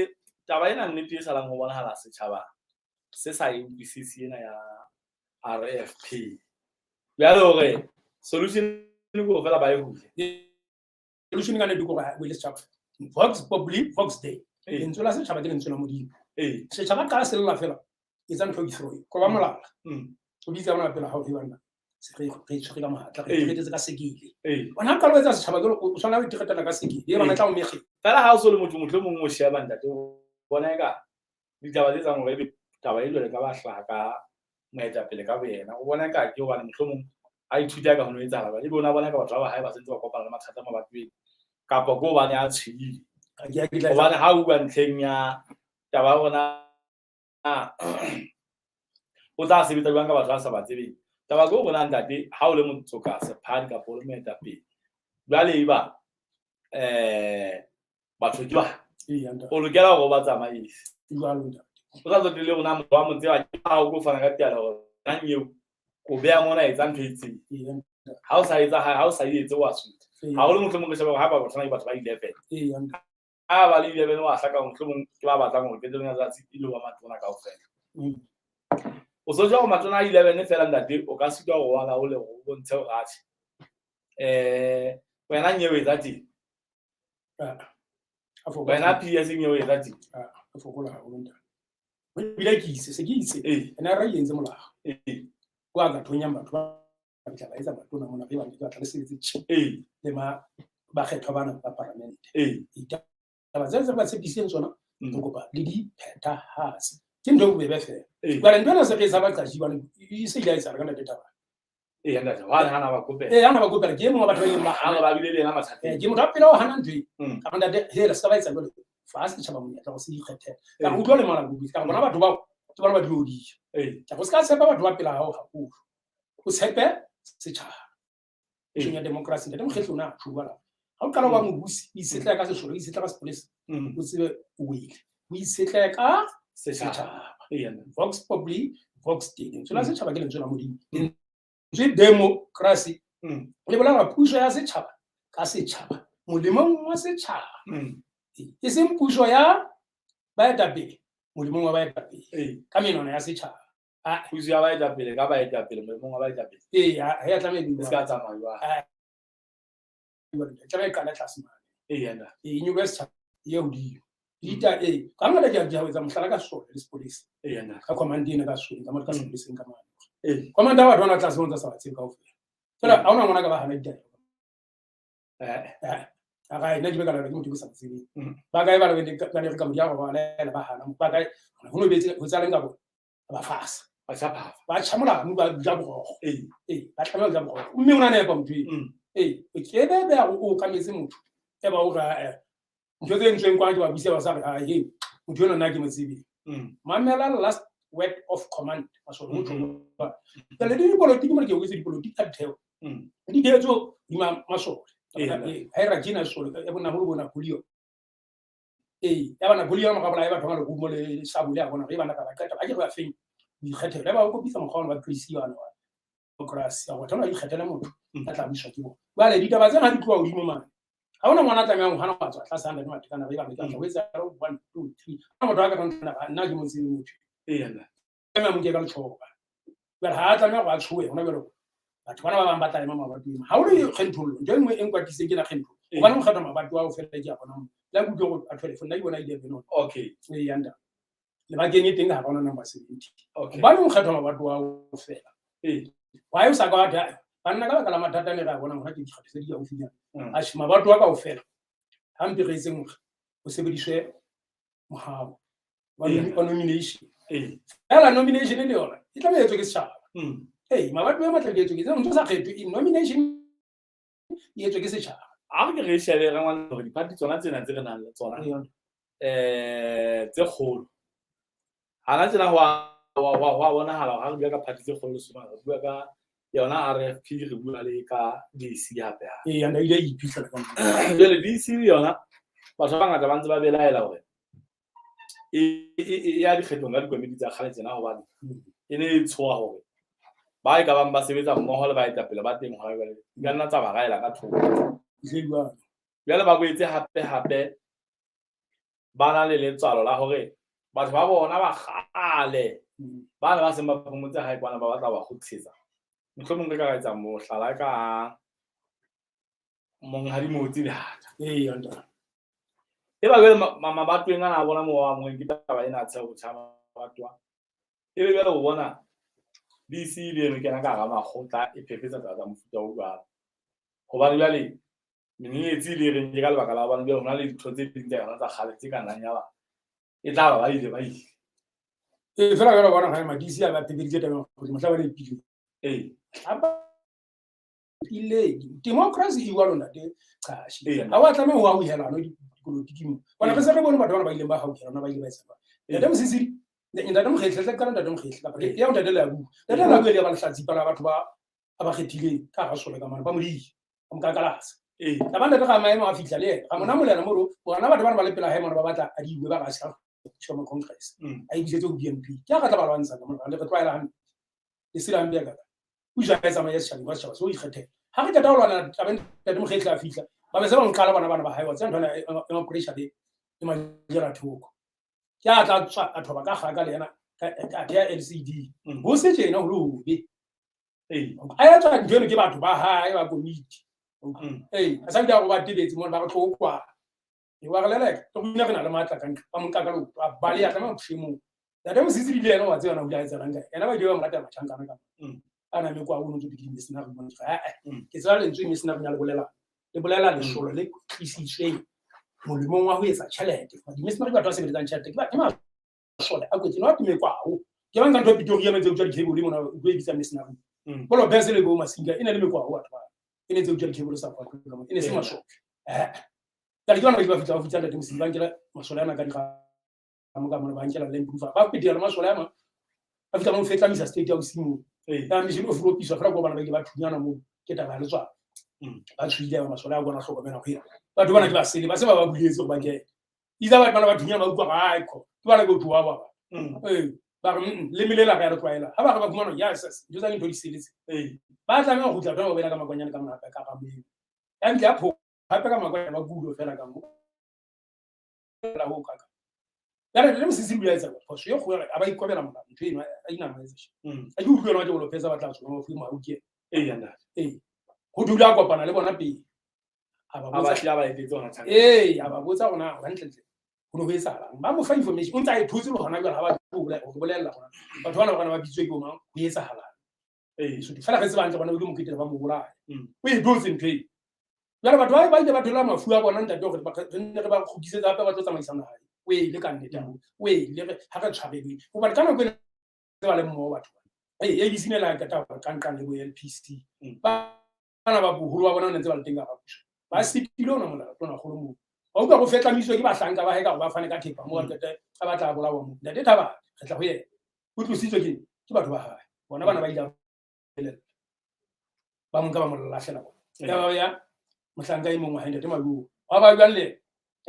taba ena nnete sa lang go bona hala setšhaba se sa e BCC ena ya RFP ya lore solution go fela ba e hule solution ga ne di go ba le setšhaba vox populi vox day ntsola setšhaba ke ntsola modimo setšhaba ka se lla fela e tsa ntho dithroi go ba molala o bitsa bona pela ha o bana se re tshwere ka mahatla re tshwere ka sekile ona ka lwetsa setšhaba ke o swana o itigetela ka sekile e bana tla o mege fela ha o so le motho mongwe o sheba ntate o bona ka ditaba tsa ngwe be taba ile le ka ba hlaka moetapele ka boyena o bona ka ke o bana mohlomong a ithuta ka ho no etsa ba e bona ka batho ba hae ba sentse ba kopana le mathata a mabatooeng kapa go bane a tshile o bana ha o bua ntlheng ya taba bona o tla sebetsa jwang ka batho ba sa ba tsebeng taba go bona ntate ha o le motsoka sephadi ka polo moetapele jwale iba batho ke ba o lokela go ba tsamaise jwalo o tla tsotile bona motho wa motse wa ha o go fana ka tiala gore nang eo o bea mona etsa ntho etseng ha o sa etse wa suta ha o le motho mo ke sheba ha ba botlana ke batho ba 11 ha ba le 11 wa hlaka mohlomong ke ba batlang gore ke tlo nya tsatsi ile wa matona ka ofela o so ja go matona 11 fela ndate o ka sitwa go wala o le go bontshe go gathi wena nyewe etsa teng wena PS nyewe etsa teng a fokola ha o nta bila ke ise se ke ise ena ra yentse molao kwa ga thonya batho ba tla ba etsa batona mona ba ba tla le sebetse le ma ba kgetho bana ba parliament taba tse ba se diseng tsona go ba le di pheta hase ke ndo go bebe fela ba ndona se ke sa ba tlaji ba e se ile etsa ka taba nda wa hana ba kopela hana ba kopela ke mo ba tla ba hana ba bile le na mathata ke mo rapela o hana ndwe ka nda hela se ba etsa go fast tshaba mo ya tla go se ikgethe ka go tlo le mara go bitsa ka bona batho ba ke bona ba diodi ka go ska tshepa batho ba pela ha o haholo o tshepe setšhaba ya democracy ke mokgetlo na tshubala ha o kana ba mo busi e setla ka sesolo e setla ka sepolesa o tsebe o ile o isetla ka setšhaba vox populi vox day tsona setšhaba ke lentswe la modimo ntswe democracy le bola ga puso ya setšhaba ka setšhaba molemong wa setšhaba e seng puso ya baetapele molemong wa baetapele ka menwana ya setšhaba puso ya baetapele ka baetapele molemong wa baetapele ha ya tlameha di ska tsamaya tlameha kana tlase mane university ye hodimo ita ka ngata ke a etsa mohlala ka sona le sepolesa ka commandina ka sona ka mo ka sepoleseng ka mane commander wa bona tlase mo tsa sa tseng ka ofela fela ha ona ngwana ka ba hana ditaba aga ina dibe kana le motho go sa tsebe ba ga e ba le ka le ka mo ya go ba le ba hana ba ga go no betse go tsala nga bo ba fasa ba tshapa ba tshamula mo ba ja bogo ba tlamela ja bogo mme una ne pa motho o ke be o ka metse motho e ba o ga ntho tse ntseng kwa ke ba bise ba sa ga he motho ona na ke mo tsebe mamela last word of command maso motho ba le di politiki mo ke go se di politiki ka theo di theo di maso era jina solo e bona ho bona polio ya bana polio ma ka bola e batho ba le go mo le sabule a bona e bana ka ba ka ba ke ba feng ikgethela ba go kopisa mokgwa wa krisiano wa krasi wa tona ikgethela motho a tla biswa ke bo ba le ditaba tse ga di tloa godimo mane ha ona ngwana tla mang hana batswa tla sana le matekana ba ba ka tla wetsa 1 2 3 ha motho a ka tana nna ke motse motho yena ka mo ke ka tshoba ba ha tla me go a tshoe hona belo batho bana ba bang ba tla mabatooeng ha o le kgenthollo nje engwe eng kwatise ke na kgenthollo o bana mo kgetha mabatooa o fela ke a bona la go go a telefone la bona ide beno okay e yanda le ba kenye teng ha bona number 70 okay ba mo kgetha mabatooa o fela wa yo sa ka da banna ka la mathata ne ga bona hona ke dikgatise di ya o finya a shi mabatooa ka o fela hampe re tseng o sebediswe mohabo wa nomination la nomination le yona e tla etswe ke setjhaba mabatooa matla ke etswe ke ntse sa kgetho in nomination e etswe ke setjhaba a ke re shebe Rangoane hore dipati tsona tsena tse re nang le tsona tse kgolo hana tsena wa bonahala ha re bua ka party tse kgolo sona re bua ka yona RFP re bua le ka DC hape anda ile iphitlha ka jele DC yona batho ba ngata ba ntse ba belaela hore e ya dikgetho nga dikomiti tsa kgale tsena hobane e ne e tshoa hore ba e ka bang ba sebetsa mmoho le baetapele ba teng hona jwale di nna tsa ba gaela ka thoko jwale ba boetse hape ba na le letswalo la hore batho ba bona ba kgale ba ba seng ba phomotse ha ikwana ba batla ba kgutlisetsa mohlomong re ka etsa mohlala ka monghadi motsi le hata anda e ba jwale mabatooeng ana bona mo wa mo ke taba ena tsa go tshama batwa e be jwale o bona DC le ene kena ka ga makgotla e phephetsa tsa mofuta o jwalo hobane jwale menyetsi le reng ke ka lebaka la bana hona le ditho tse ding tsa yona tsa kgale tse ka nang ya ba e tla ba ile fela jwale bona ga madisi a ba phephetsa taba go mo tlaba le pilo apa ile democracy e wa lona de chashi ha wa tlame ho helano dipolitiki mo bona re se re bone batho bana ba ile ba hauhelana ba ile ba tsaba ya mo sisi nda mo kgetlha ka nda mo kgetlha ka ya nda la bu ile ba hlatsi para batho ba ba kgethile ka ga sole ka mana ba modi ka mkakalasa ka banda re ga maemo a fitla le ga mona molena mo bona batho bana ba le pela ha mona ba batla a diwe ba ga sa tshoma congress a ibisetse go BNP ke ga tla ba lwantsha ka mona le re twaela hang e sila mbia ka o ja ka tsama ya setšhaba ba setšhaba so ikgethela ha re ka taolana tabeng ya mo kgetla a fitla ba be se ba nqala bana ba hae wa tsena ntwana e pressure le ma jera thoko ke a tla tswa a thoba ka ga ka le yana ka ya LCD bo se tsena ho lobe a ya tswa ntweno ke batho ba hae ba committee a sa nka go ba tebetse mo ba go tlokwa e wa galela to bina re na le matla ka ba mo kakalo ba le ya tla mo tshimo ya mo sisi le yana wa tsena o ja etsa ranga yana ba diwa mo rata matshangana ka ana me kwa uno tse di misina go bona ke tsala le ntse misina go nya le bolela le sholo le isitswe molumong wa ho etsa tšhelete di misina go batho ba sebetsang tšhelete ke ba ke ma sholo a kwetse no a tume kwao ke ba nka ntho Pretoria me tse o tsa dikebole mona o go ebitsa misina go bolo bese le bo masinga ina le me kwao batho ba ine tse o tsa dikebole sa kwa ine se masho ka di bona ba fitla le tse ba nkela masole ana ka di ga mo ka mona ba nkela le improve ba pidela masole ama a fitla mo fetla misa state ya usimo ta mission of Europe so fra go bana ba ke ba thunyana mo ke taba le tswa ba tshwile ba masole a bona hlokomela go ira batho bana ke ba sele ba se ba buletse go ba ke iza ba bana ba thunyana ba utlwa ga ikho ke bana go tuwa ba ba le milela ga re twaela ha ba ga ba kumana yes jo tsa ntho di seletse ba tla me go tla ba bela ka makwanyana ka mona ka ga mo ya ntse a pho hape ka makwanyana ba gulo fela ka mo la ho kaka ya re mo sisi bua etsa go so yo go a ba ikobela mo ntho eno a ina mo etsa a di utlwe no ja go pesa ba tla tsoma mo fimo ha uke yanda go dula kopana le bona pele a ba botsa ba etetse ona tshaka a ba botsa gona ga ntle go no go etsalang ba mo fa information o ntse a thutse le gona jwa ha ba go bolela gona batho bana ba bitswe ke bona go etsahalang so di fela ga se ba ntse bona go mo kitela ba mo bolaya o e botse ntho e ya batho ba ile ba thola mafu a bona ntate gore re ba khukisetsa hape ba tlo tsamaisana hae we le ka nnete we le ha ka tshwarelwe go ba kana go le ba le mo batho e di sinela ka taba ka le bo LPC bana ba boholo ba bona ntse ba le teng ga puso ba sitile ona mola tona golo mo ba utlwa go fetla miso ke ba hlanka ba heka ba fane ka thepa mo ka ba tla bolawa mo ntate Taba re tla go ye o tlositswe ke batho ba hae bona bana ba ile ba mo ka ba mo lahlela bona ya mohlanka e mongwe ha ntate Maluo wa ba bua le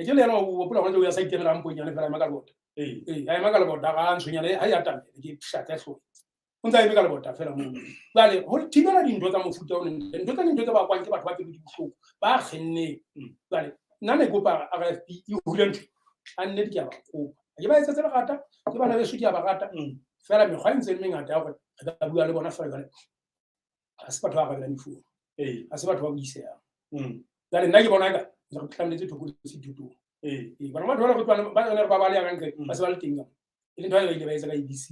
ke le yena o bola go ya sa ikemela mponyane fela ma ka bota ai ma ka bota ga ntshonyane ha ya tamela ke shata hlo ntse e ka le bota fela mo bale ho thibela dintho tsa mofuta o ntle ntho tsa ba kwang ke batho ba ke di bohloko ba kgenne bale nna ne kopa RFP e hule ntho a nne di ya ba kopa ke ba etsa tse bagata ke bana be su di ya bagata fela me khwa ntse mengata ya go ga bua le bona fela bale a se batho ba ga bela difounu a se batho ba buisea bale nna ke bona ka go tlametse thoko se thuto bana ba bona go tswana ba le ba le ya nka ba se ba le teng e le ntho ya ile ba etsa ka ABC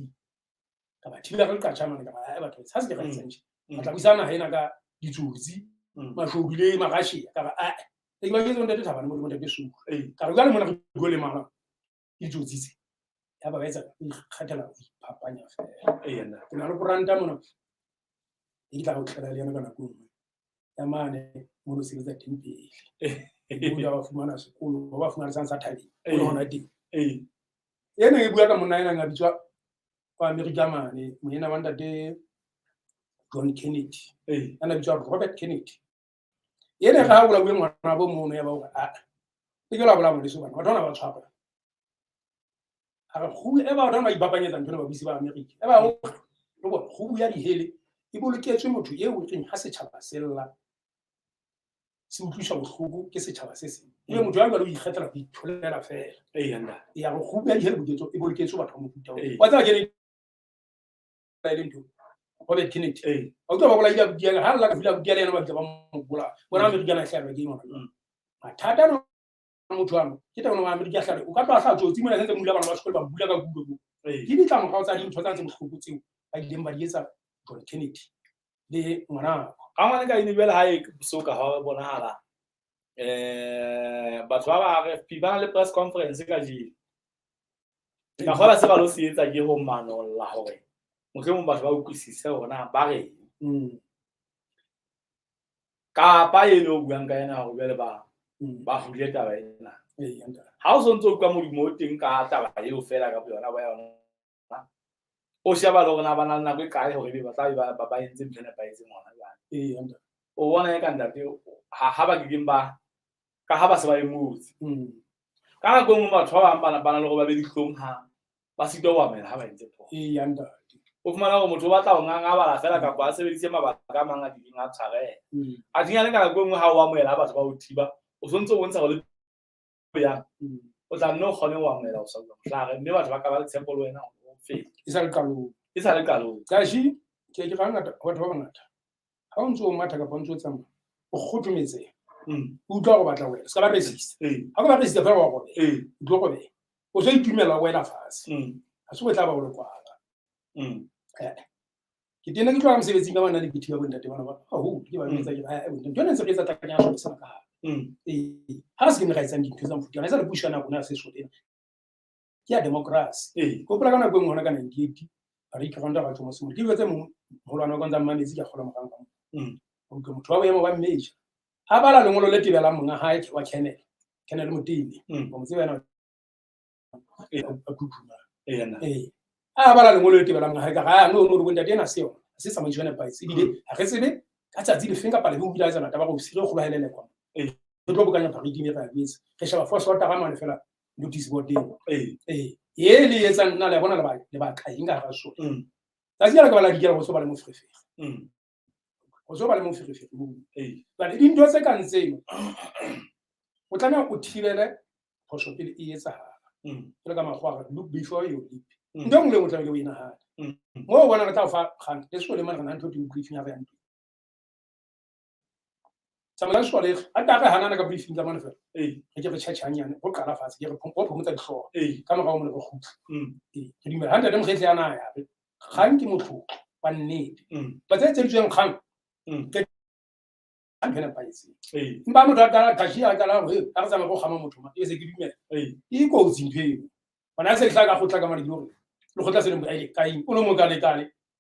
ka ba thibela go ka tshama ka ba batho sa se ke ga ntse ba tla buisana ha ena ka ditsotsi mahobile magashi ka ba e ba ke tsonde Taba mo ntate su ka re ga le mona go le mala ditsotsi ya ba etsa khatela phapanya fela yena ke na le kuranta mona e tla go tlhela le yana kana go ya mane mo se betsa tempele o ya fumana sekolo ba fumana sa thabi o hona di yena e bua ka mona ena nga bitswa kwa America mane mo yena wa ntate John Kennedy ana bitswa Robert Kennedy yena ga bula bua ngwana bo mono ya ba o e ke la bula mo le so bana ba tona ba tshwapa ha go e ba tona ba ipapanyetsa ntho ba bisi ba America e ba o go bua di hele e boloketswe motho ye o reng ha setšhaba sella se utlwiswa bohloko ke setšhaba se seng e motho ya go ikgethela go itholela fela yanda ya go bua di hele boketso e boloketswe batho mo futa wa tsa ke le ntho Robert Kennedy o tlo ba bola ida budia ha la ka fila budia le yena ba tla ba mo bola bona America na hlaba ke ngwana mathata no motho ano ke tla bona America hlaba o ka tla sa tsotsi mo na sentse mula bana ba sekolo ba bula ka gulo ke di tla mo ga tsa dintho tsa ntse bohloko tseo ba ileng ba di etsa John Kennedy le ngwana Rangoane Kaine bele ha e soka ha bona hala batho ba RFP ba le press conference ka ji ka gola se ba lo se etsa ke ho manolla hore mohlomong batho ba utlwisise hona ba re ka pa e lo buang ka yena ho bele ba hule Taba ena ha o sontso kwa modimo o teng ka Taba eo fela ka bona ba yona o shaba lo na bana na go kae hore ba tla ba entse bana ba etse ngwana jana o bona e ka ntate ha ba gimba ka ha ba se ba emutse ka go mo batho ba bana le go ba be dihlong ha ba se twa mela ha ba entse pho o fumana go motho ba tla o nganga ba la fela ka kwa sebedise mabaka a manga di nga tshare a dinya le ka go mo ha wa moela batho ba o thiba o sontse o ntse go le ya o tla no gone wa moela o sa go tlare mme batho ba ka ba tshepo le wena e sa le kalo ka shi ke ga ngata batho ba bangata ha o ntse o matha ka pontso tsamaya o kgotlometse o tla go batla wena se ka ba resist ha go ba resist fela wa go o tlo go be o se itumela wena fase ha se go tla ba o le kwala ke tena ke tloa mosebetsing ka bana le bithiba bo ntate bana ba ke ba metsa ke ntho ne ntse ke tsa takanya go sena ka ha se ke ne ga itsa dintho tsa mfuti ana sa le pushana bona se so dena ke ya democracy go pela kana go ngwana kana ngiti ari ka nda batho mo se mo di betse mo holwana go nda manetsi ka gola moganga o ke motho wa boemo ba mmeja a bala lengolo le tibela monga hae wa Kennedy Motini o mo tsebana a kutuma yena a bala lengolo le tibela monga hae ka ga no mo go ntate ena seo se sa mo jwana pa se dile a ge sebe ka tsatsi le finga pale go bila tsana Taba go sire go helele kwa go tlo bokanya parity me ka bitse ge shaba force wa Taba mane fela notice board ye le etsa nna le bona le ba ka inga ga so tsa dira ka bala di kera go so ba le mo frefere go so ba le mo frefere ba le dintho tse ka ntseng o tlana o thibele go so pele e etsa le ka magwa look before you leap ntong le mo tla le wena ha mo bona re tla fa kgang le so le mana kana ntho di briefing ya ba ntho tsamaya so le a ta ga hana ka briefing tsa mana fela ke re tshachanyane go qala fatshe ke re phomotsa dihlooho ka moga o mo le go khutla ke dimela handa le mokgetli ana ya kgang ke motho wa nnete ba tse tsetsweng kgang ke ampena paitse mba mo data ka shi a tala go a tsama go gama motho ma e se ke dimela e go tsinthwe bona se tlaka go tlaka mari lo le go tla se le mo ile kae o no mo kale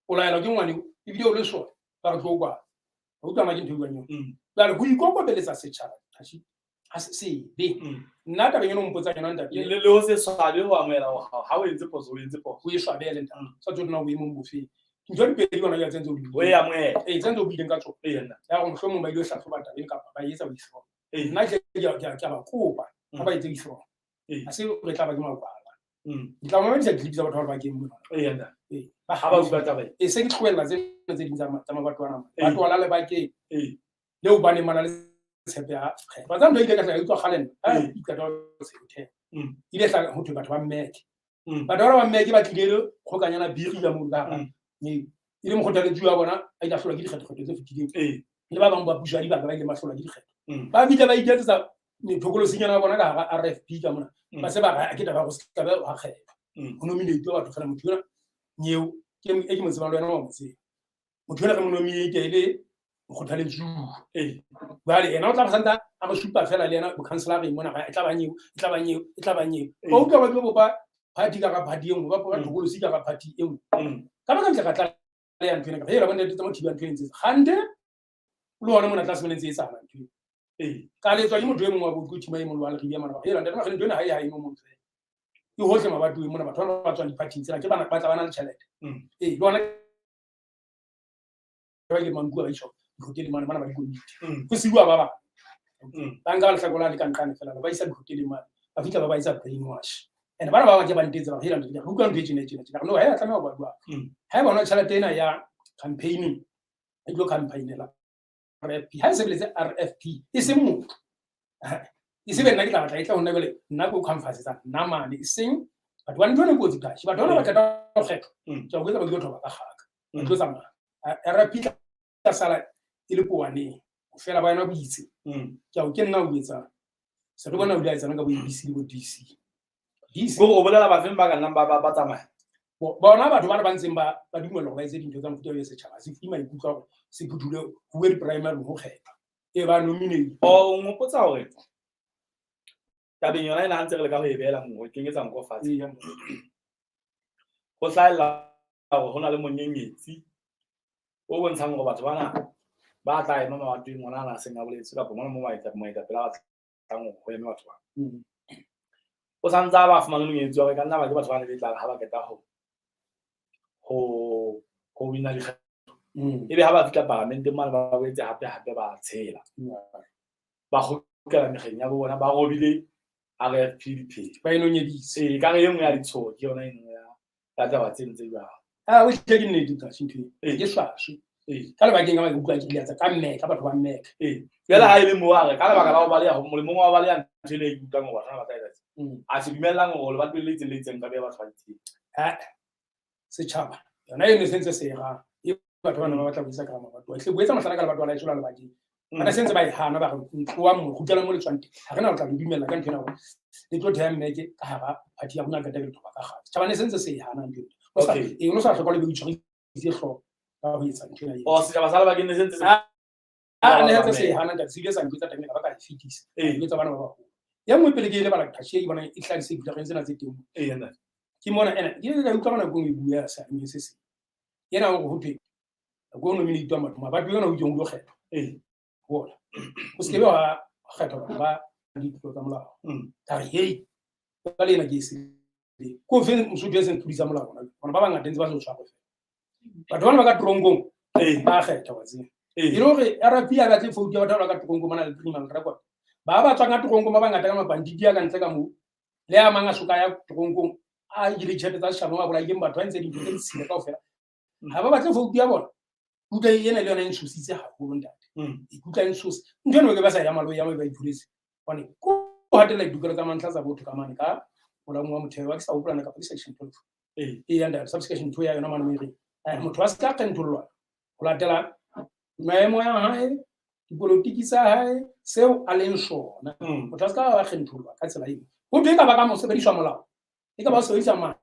o la ela ke ngwane e bile o le so ba go kwa o tla ma ke ntho gwanyo ba le go ikokobeletsa setšhaba ha se be nna ka bengeno mpotsa yona ntate le o se swabe go amela ha o entse poso o entse poso o e swabele nta sa tsona o mo bofe ntho di pedi bona ya tsentse o di o ya moe tsentse o bileng ka tsona yena ya go mohlomong ba ile hlahloba taba e ka ba etsa boiso nna ke ba kopa ha ba etse ifro a se re tla ba ke makwala ditla mo di clip tsa batho ba ke mo ba ha ba utlwa taba e se ke tloela tse ding tsa mabatooa batho wala le ba ke leo ba ne mana le tshepe ya ba tsa ntho ile ka tla utlwa khalena ka tla se uthe ile tla ho thwe batho ba mmeke batho ba mmeke ba tlile khokanyana biri ya mo ga ni ile mokhothaletsuoa bona a ile hlola ke dikgetho tse fetileng le ba bang ba pusha di ba ile mahlola ke dikgetho ba bitla ba iketsa methokolo senyana bona ka ga RFP ka mona ba se ba ga ke taba go se taba ha kgetho ho nominate batho fela motho yona nyeo ke e ke mo tsebang le yena wa motse motho yona ke mo nominate ile mokhothaletsuoa ba le ena o tla santa a go supa fela le yena bo councilor mona ga e tla ba nyeo o tla ba tlo bopa party ka ga party engwe ba ba thokolo se ka ga party engwe ka ba ka ntla ka tla ya ntwena ka hela ba ne tsa motho ya ntwena tse gande lo ona mona tla se menetse e tsana ntwe ka le tswa ke motho e mongwe wa go kutima e mongwe wa le riya mana ba hela nda ba ntwena ha e mo motho e hohle mabatooeng mona batho ba tswa di party tsela ke bana ba tla bana le tšhelete lo ona ba ke manku ba isho hoteli mana ba di komiti go siwa ba ba nga le hlakola le kankane fela ba isa di hoteli mana ba fitla ba isa brainwash and bana ba ke ba ntetse ba hela ntse go ka ntwe tsene no ha ya tsamaya ba bua ha bona tšhelete ena ya campaigning e tlo campaignela RFP ha se biletse RFP e se motho e se bena ke tla batla e tla hona bele nna go conference tsa nna mane e seng batho ba ntwana go tsa batho ba ka ta kgetho tsa go etsa ba go thoba ka gaga ba tlo tsamaya RFP tla sala e le poane o fela ba yena go itse ke a o ke nna o etsa se re bona o dia tsana ka bo ABC le bo DC go bolela ba feng ba ka nna ba tsamaya bona batho ba ba ntseng ba dumela go ba etse dintho tsa mofuta ya setšhaba se fima ikutlwa go se phutule go we primary go kgetha e ba nominate o ngopotsa hore tabeng yona ena ntse re le ka go e beela go kenyetsa nko fatshe go hlaela go hona le monyenyetsi o bontshang go batho bana ba tla ema mabatooeng ngwana ana se nga boletse ka bona mo moetapele ba tlang go ema batho ba o santsa ba fumana monyetsi wa ka nna ba ke batho ba ne letla ha ba keta go wina dikgetho ebe ha ba fitla parlamente mane ba boetse hape ba tshela ba gokela megeng ya bona ba robile RFP ba eno nyeditse ka re e nngwe ya ditsho ke yona e nngwe ya taba tse jwalo o tle ke nnete tsa sintho ke swashe ka le ba kenga ba utlwa ke diatsa ka mmeka batho ba mmeka yela ha ile mo wa re ka le ba ka la o baleya mo le mongwe wa baleya ntshele e utlwa ngo ba tla etsa a se dumelang go le ba tleletse le itseng ka be ba tshwantse setšhaba yona e ne sentse se ga e batho bana ba batla go isa ka mabatooa tle boetsa mahlala ka le batho ba la itshola le bakeng ana sentse ba e hana ba go wa mo go tla mo le tswante ha rena o tla dumela ka ntena go le tlo thea mmeke ka ga party ya bona ka tebe thoba ka ga tšhaba ne sentse se hana ntwe okay e no sa tlhoka le be itshwari se hlo ka go etsa ntena o se ba sala ba ke ne sentse ne sentse se hana ka se ke sa ntse tla ba ka fitisa e etsa bana ba go ya mo pele ke ile ba la thashe e bona e tlhadise ditla tsena tse teng yena ke mona ena ke ile ka utlwa bana go e bua sa mme se se yena go hotwe go no minute wa matuma ba yona go tjong go kgetho bona o se be wa kgetho ba di tlo tsa molao ka re hey ba le na ke se ko fe mosotho se ntulisa molao bona ba banga tentse ba so tshwa go fe batho bana ba ka trongong ba kgetha wa tsena e lo re RP ya ka tle fouti ya batho ba ka trongong mana le criminal record ba ba tsanga trongong ba banga ta ka mabanditi ya ka ntle ka mo le a manga suka ya trongong a ile tshete tsa shamo ba bola ke batho ba ntse di ntse tsile ka ofela ha ba batle fouti ya bona uta yena le yona e ntshusitse haholo ntate ikutlwa e ntshuse ntho eno ke ba sa ya malo ya mo ba ipuletse bone ko hatela dikelo tsa mantla tsa botho ka mane ka molao wa motheo wa ke sa upulana ka section 12 ya nda subsection 2 ya yona mane mo ire motho wa se ka kentolwa go latela maemo ya hae dipolotiki tsa hae seo a leng sona motho wa se ka wa kentolwa ka tsela eo go be ka ba ka mo sebediswa molao e ka ba sebedisa ma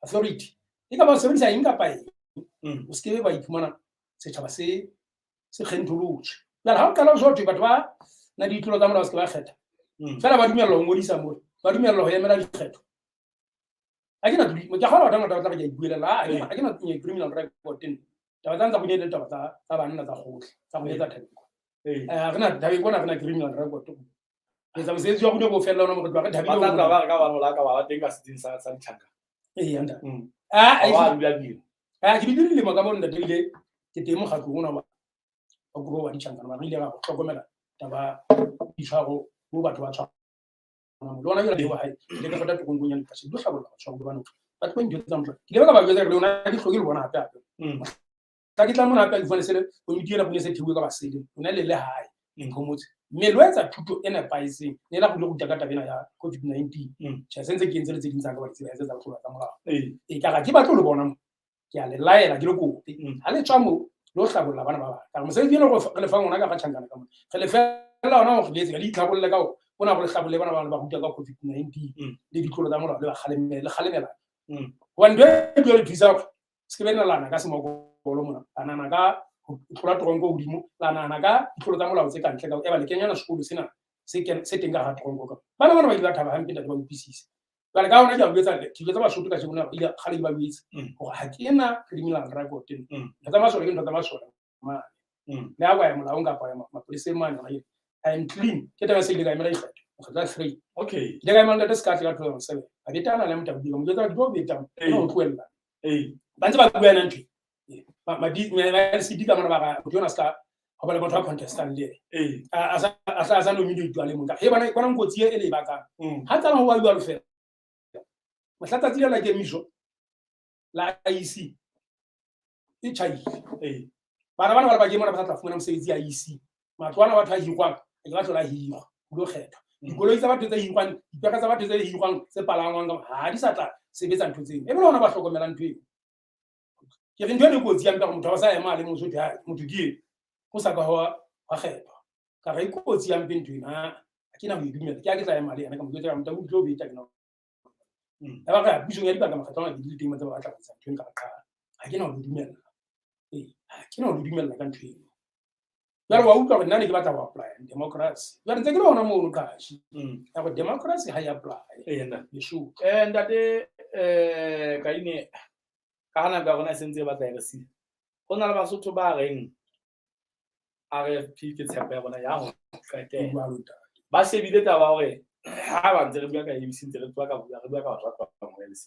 authority e ka ba sebedisa eng ka pae o se ke ba iphumana setšhaba se kgentolotswe jale ha o qala o so thwe batho ba na ditlolo tsa molao se ke ba kgetha fela ba dumella go ngodisa mo ba dumella go emela dikgetho a ke na ke kgona batho ba tla ke ibuelela a ke na criminal record teng taba tsa ntsa go nyele taba tsa banna tsa gotlhe tsa go etsa thabiko re na thabiko na re na criminal record etsa mosebetsi wa go go fella ona mo re tla re thabile ba tla ka ba la ka ba teng ka setsing sa ditšhaka anda ke di dirile mo ka bona tebile ke teng mo gatlong ona ba go wa ditšhaka ba rile ga go tlhokomela taba di tshwaro go batho ba tshwara lona jela dewa hae le ka fata tokongong ya lefatshe di hlabolla batho ba bana batho ba ntho tsa motho ke le ba ba jela lona di hloke le bona hape hape tla ke tla mona hape di sele komiti ena bone se thiwe ka basedi ona le hae ngomotse mme lo etsa thuto ena paiseng ne la go le go ka tabena ya COVID-19 tsa sentse ke ntse le tseding tsa ka ba tsela tsa go tla molao ka ga ke batlo le bona ke a le laela ke le kope ha le tswa mo lo hlabolla bana ba ba ka mo se dilo go le fa ngona ka ga tshangana ka mo ge le fela ona go le di tlhabolle ka bona go le hlabolle bana ba huta ka COVID-19 le ditlolo tsa molao le ba khalemela one day ke le thusa se ke bena lana ka se mo go lo mona anana ka tlola trongo godimo lana ka ditlolo tsa molao tse ka ntle ka e ba le kenyana sekolo sena se teng ka ga trongo ka bana ba ile ba thaba hampe ba upisisa ba le ka ona ja botsa ke tsa ba shoto ka se bona ile khale ba botsa go ha ke na criminal record tsa ba solo ke ntwa tsa ba solo ma le a ya molao nga pa ya mapolisi mane ga I am clean ke taba se ile ka emela ikgetho go tla free okay le ga emela ska ka 2007 a betana le motho mo tsa go beta no tloela ba ntse ba bua nna ntwe madi me se di ka mona ba go yona ska go ba le motho a contestant le a sa no midi twa le mo ka he bana bona ngotsi e le ba ka ha tsana ho wa bua lo fela mohlata tsile la ke emisoa la IC e chai bana ba ke mona ba tla fumana mosebetsi ya IC matlwana batho a hikwa ke ba tlola hikwa go kgetha dikoloi tsa batho tse hikwang dipeka tsa batho tse hikwang tse palangwang ha di sa tla sebetsa ntho tseng e bona ba hlokomela ntho e ke re ntho e go tsia mpa go motho wa sa ema le motho ya motho ke go sa ka wa kgetha ka re go tsia mpa ntho ina a ke na go dumela ke a ke tla ema le yana ka motho ya motho o tlo beta ke no ba ga bisong ya dibaka makgetho a di teng tsa ba tla tsa ntho ka ka ha ke na go dumela ha ke na go dumela ka ntho e jalo wa utlwa nna ne ke batla go apply democracy jalo ntse ke le ona mo ka shi ya go democracy ha ya apply nna ishu ndate Kaine ka hana ka gona sentse ba tla se go na le basotho ba reng RFP ke tshepa ya bona ya go fete ba shebile taba hore ha ba ntse re bua ka ebisintse re bua ka bua ka batho ba tswang mo LC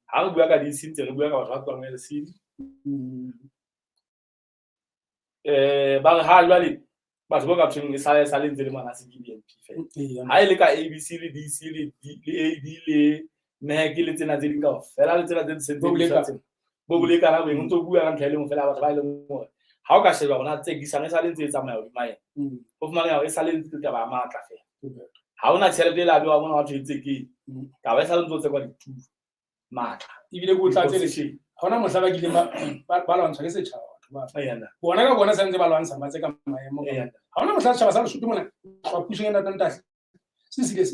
ha re bua ka di sintse re bua ka batho ba tswang mo LC ba re ha jwale batho ba ka tsweng sa le ntse le mana se BNP fela ha ile ka ABC le DC le AD le ne ke le tsena tse ding ka fela le tsena tse sentse bo bule kana bo ntse bua ka ntlha le mo fela batho ba ile mo ha o ka sheba bona tse disane sa le ntse tsamaya o dimae o fumana ya sa le ntse taba matla fela ha ona tšhelete la ba bona batho itse ke ka ba sa le ntse kwa dithu matla ibile go tlatse le shi ha ona mohla ba kileng ba lwantsha ke setšhaba bona ka bona sentse ba lwantsha ba tse ka maemo ha ona mohla setšhaba sa le shutu mona ga puso ena tanta se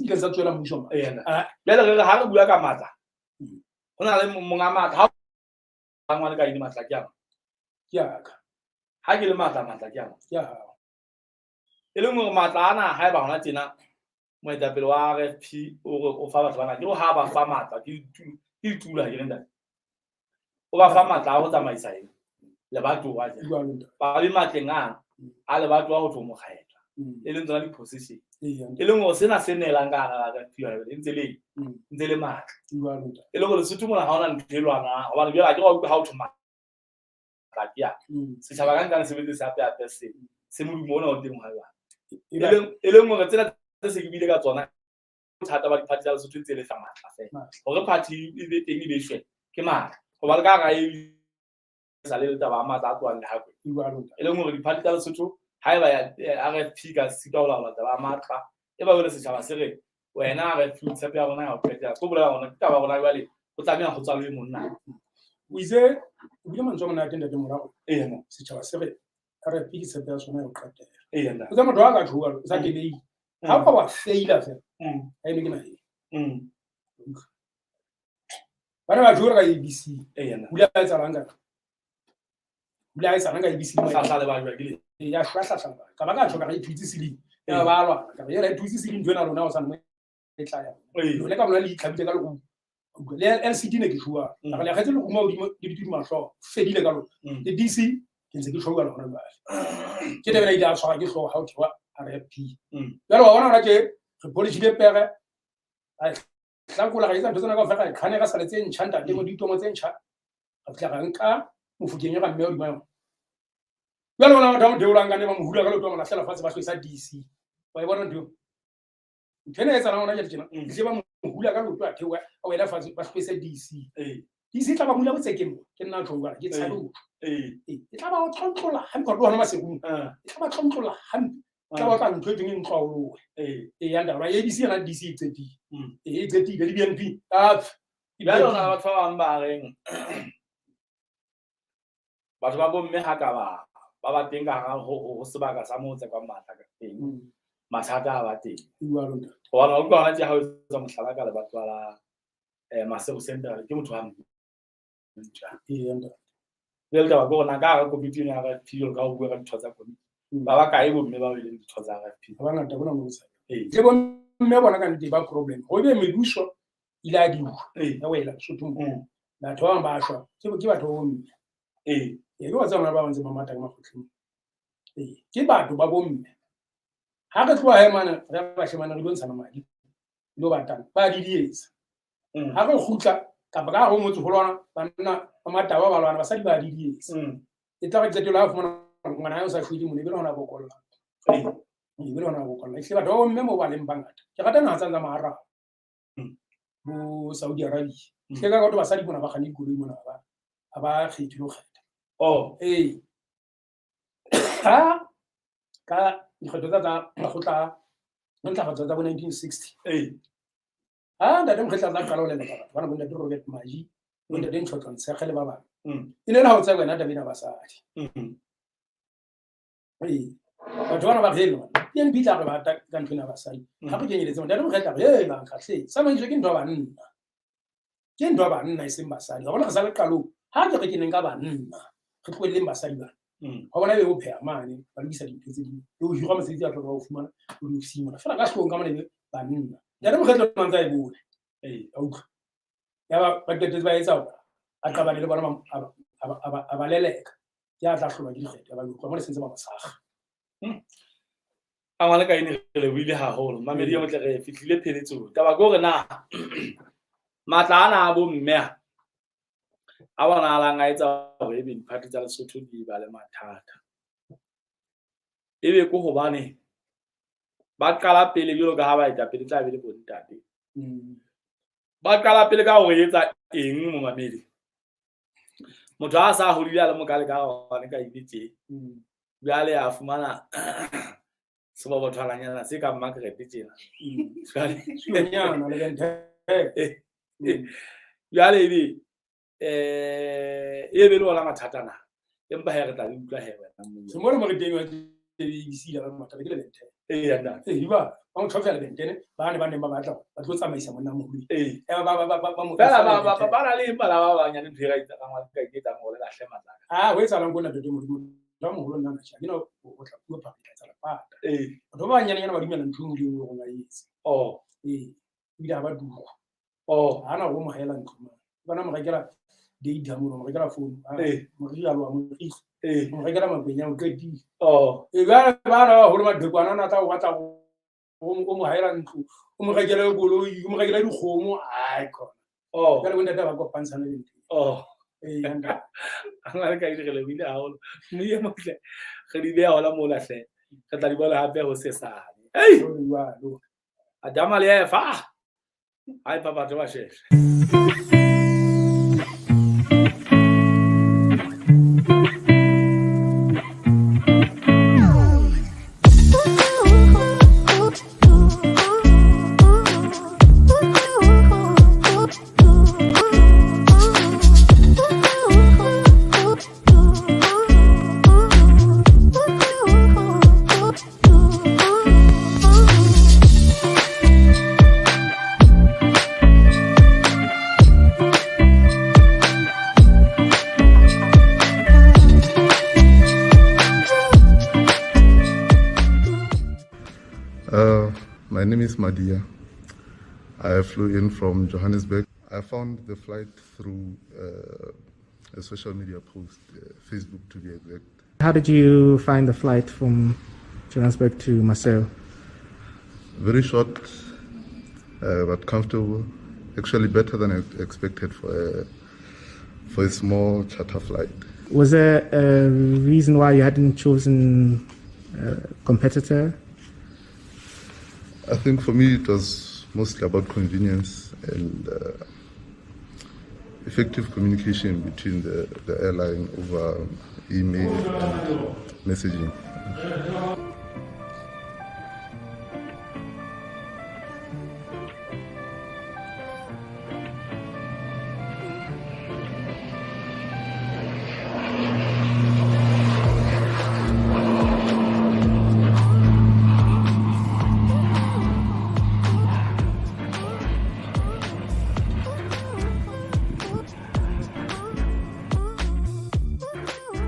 ile sa tswela mmuso le le ha re bua ka matla hona le monga matla ha ngwana ka ine matla ke ya ka ha ke le matla ke ya e le mo matla ana ha ba hona tsena moetapele wa RFP o fa batho bana ke o ha ba fa matla ke tula ke nda o ba fa matla go tsamaisa eng le batho wa ba le matleng a le batho wa go tlo mo kgetha e le tsona di position e le mo sena se nelang ka ga tira e ntse le matla e le go le suthu mona ha ona nthelwana ba le ke go ha o thoma ka ya se tshaba ka se betse sa pe se molumo ona o teng ha ba e le mo re tsena se ke bile ka tsona thata ba di-party tsa Lesotho tse le tsa matla fela hore party e be teng e be shwe ke matla go ba le ka ga e sa le taba matla a tswang le hape e le gore di-party tsa Lesotho ha e ba ya RFP ka sita o laola taba matla e ba le setšhaba se re wena RFP tshepe ya bona ya go pheta go bolela bona ke taba bona jwale go tlameha go tswa le monna o itse o bile mantswe mona ke ndate morago setšhaba se re RFP ke tshepe ya sona ya go qetela o tsa motho wa ka thuwa o sa kelei ha o wa faila fela ha ene ke na bana ba jura ka ABC bula a etsa ranga bula a etsa ranga ABC mo sa le ba jwa ke ya shwahla ka ba ka tshoka ga ithutsi sili ya ba lwa ka ya ithutsi sili ntwe na rona o sa nne e tla ya le ka bona le itlhabile ka lo le LCD ne ke shua ka le kgethe le go mo di di mahlo fedile ka lo le DC ke ntse ke shwa ka lona ba ke tebela ida tshwara ke hlo ha o tshwa RFP ya lo bona ra ke re polisi pere ai tlakola ga itsa ntse na ka fa ga khane ga saletse ntšhanta le mo ditomo tse ntšha ga tla ga nka mofukeng ga mme o di ba ya lo bona ba de ulanga ne ba mohula ka lo toma la hlela fatse ba hloisa DC ba e bona ntho Tena etsa la ona ke tjena. Ke ba mohula ka lotwa thewa a wela fa ba space DC. DC tla ba mula botse ke mo. Ke nna tlhongwa ke tsalo. E tla ba o tlhontlola ha go bona masegong. E tla ba tlhontlola ha tla ba ka ntho e ding tlwaolo. Ya ndaba ya DC na DC tsedi. Tsedi le BNP. Ba lona batho ba bang ba reng batho ba bomme ha ka ba teng ka ho sebaka sa mo tse kwa matla ka teng mathata a ba teng bona o bona tja ha o tsa mohlala ka le batho ba Masego Central ke motho wa ntja le taba go na ka committee ya ga philo ka ho bua ka ditho tsa committee ba ba kae bomme ba ile ditho tsa ga philo ba ngata bona mo sa ke bomme bona ka ntse ba problem go be meduso ile a di ya wela sotumbo batho ba ba shwa ke batho ba bomme ke wa tsama ba bantse mamata ka makgotleng ke batho ba bomme ha re tloa he mana re ba shemana re bontshana madi lo batana ba di dietsa ha re khutla ka ba go motse go lona banna mamata ba lwana ba sa di ba di dietsa e tla re tsetela a fumana ngwana yo sa hlwedi mo ne be lona bokolla be lona bokolla ke batho ba bomme mo ba leng bangata ke rata na tsa mara bo Saudi Arabia ke ka go ba sa di bona ba gane golo mona ba khethilo kgetha ka dikgetho tsa bakgotla ntlafatso tsa bo 1960 ntate mokgetla tsa qala o le nna bana bo ntate Robert Maji bo ntate Ntshotlo Ntsegele ba bang e le la ho tsa wena tabena basadi batho bana ba relo ke mpitla re ba ta ka ntlwana basadi ga go kenyeletse ntate mokgetla ba khahle sa manje ke ntwa banna e seng basadi ga bona ga sa le qalo ha ke re ke neng ka banna re tloeleng basadi ba ga bona be o pheha mane ba lebisa dintho tse ding le o hira mosebetsi a tlhoka go fumana o di simona fela ka hlong ka mane banna ya mokgetlo mantsa e bole autlwa ya ba tete ba etsa a qabane le bona a ba leleka ya tla hloba ke dikgetho ba go mo le sentse ba masaga a ngwana ka ene le buile haholo mamedi ya motle re fihlile pheletso taba go re na matla ana a bo mme a bona la nga etsa go e be diphatsi tsa Lesotho di ba le mathata ebe go hobane ba qala pele bjalo ka ha ba eta pele tla be le bontate ba qala pele ka go etsa eng mo mamedi motho a sa hodile a le mokale ka gone ka ibetse bjale a fumana se ba bothalanyana se ka Margaret tsena nyana le bente bjale e be le ona mathata na empa he re tla utlwa he wena se mo le mo re teng wa di sila ba mata ke le bente ya nna ba o tshofela le bente ba ne ba batla ba tlo tsamaisa monna moholo ba mo ba na le bala ba banyane ntho e ga itsa ka ngwa ka ke tsa mo le lahle matlaka ho etsa lang bona tete modimo ba moholo nna tjha ke no o tla bua phapetsa tsa lapata batho ba banyane ba dumela ntho e ngwe go nga itse ila ba dugo hana go mo hela ntho bana mo rekela data mo rekela phone mo ri alwa mo rekela mabenya o tledi ba ho le madekwana na tla o batla go mo hela ntho o mo rekela goloi o mo rekela dikgomo ai khona ka le bontate ba kopantshana le ntho yanda ngwana ka ire le bile haholo mo ye motle ge di bea hola mo lahle re tla di bola hape ho sesane adama le fa ai papa twa sheshe My name is Madia. I flew in from Johannesburg. I found the flight through a social media post, Facebook to be exact. How did you find the flight from Johannesburg to Marseille? Very short, but comfortable. Actually better than I expected for a small charter flight. Was there a reason why you hadn't chosen a competitor? I think for me it was mostly about convenience and effective communication between the airline over email and messaging.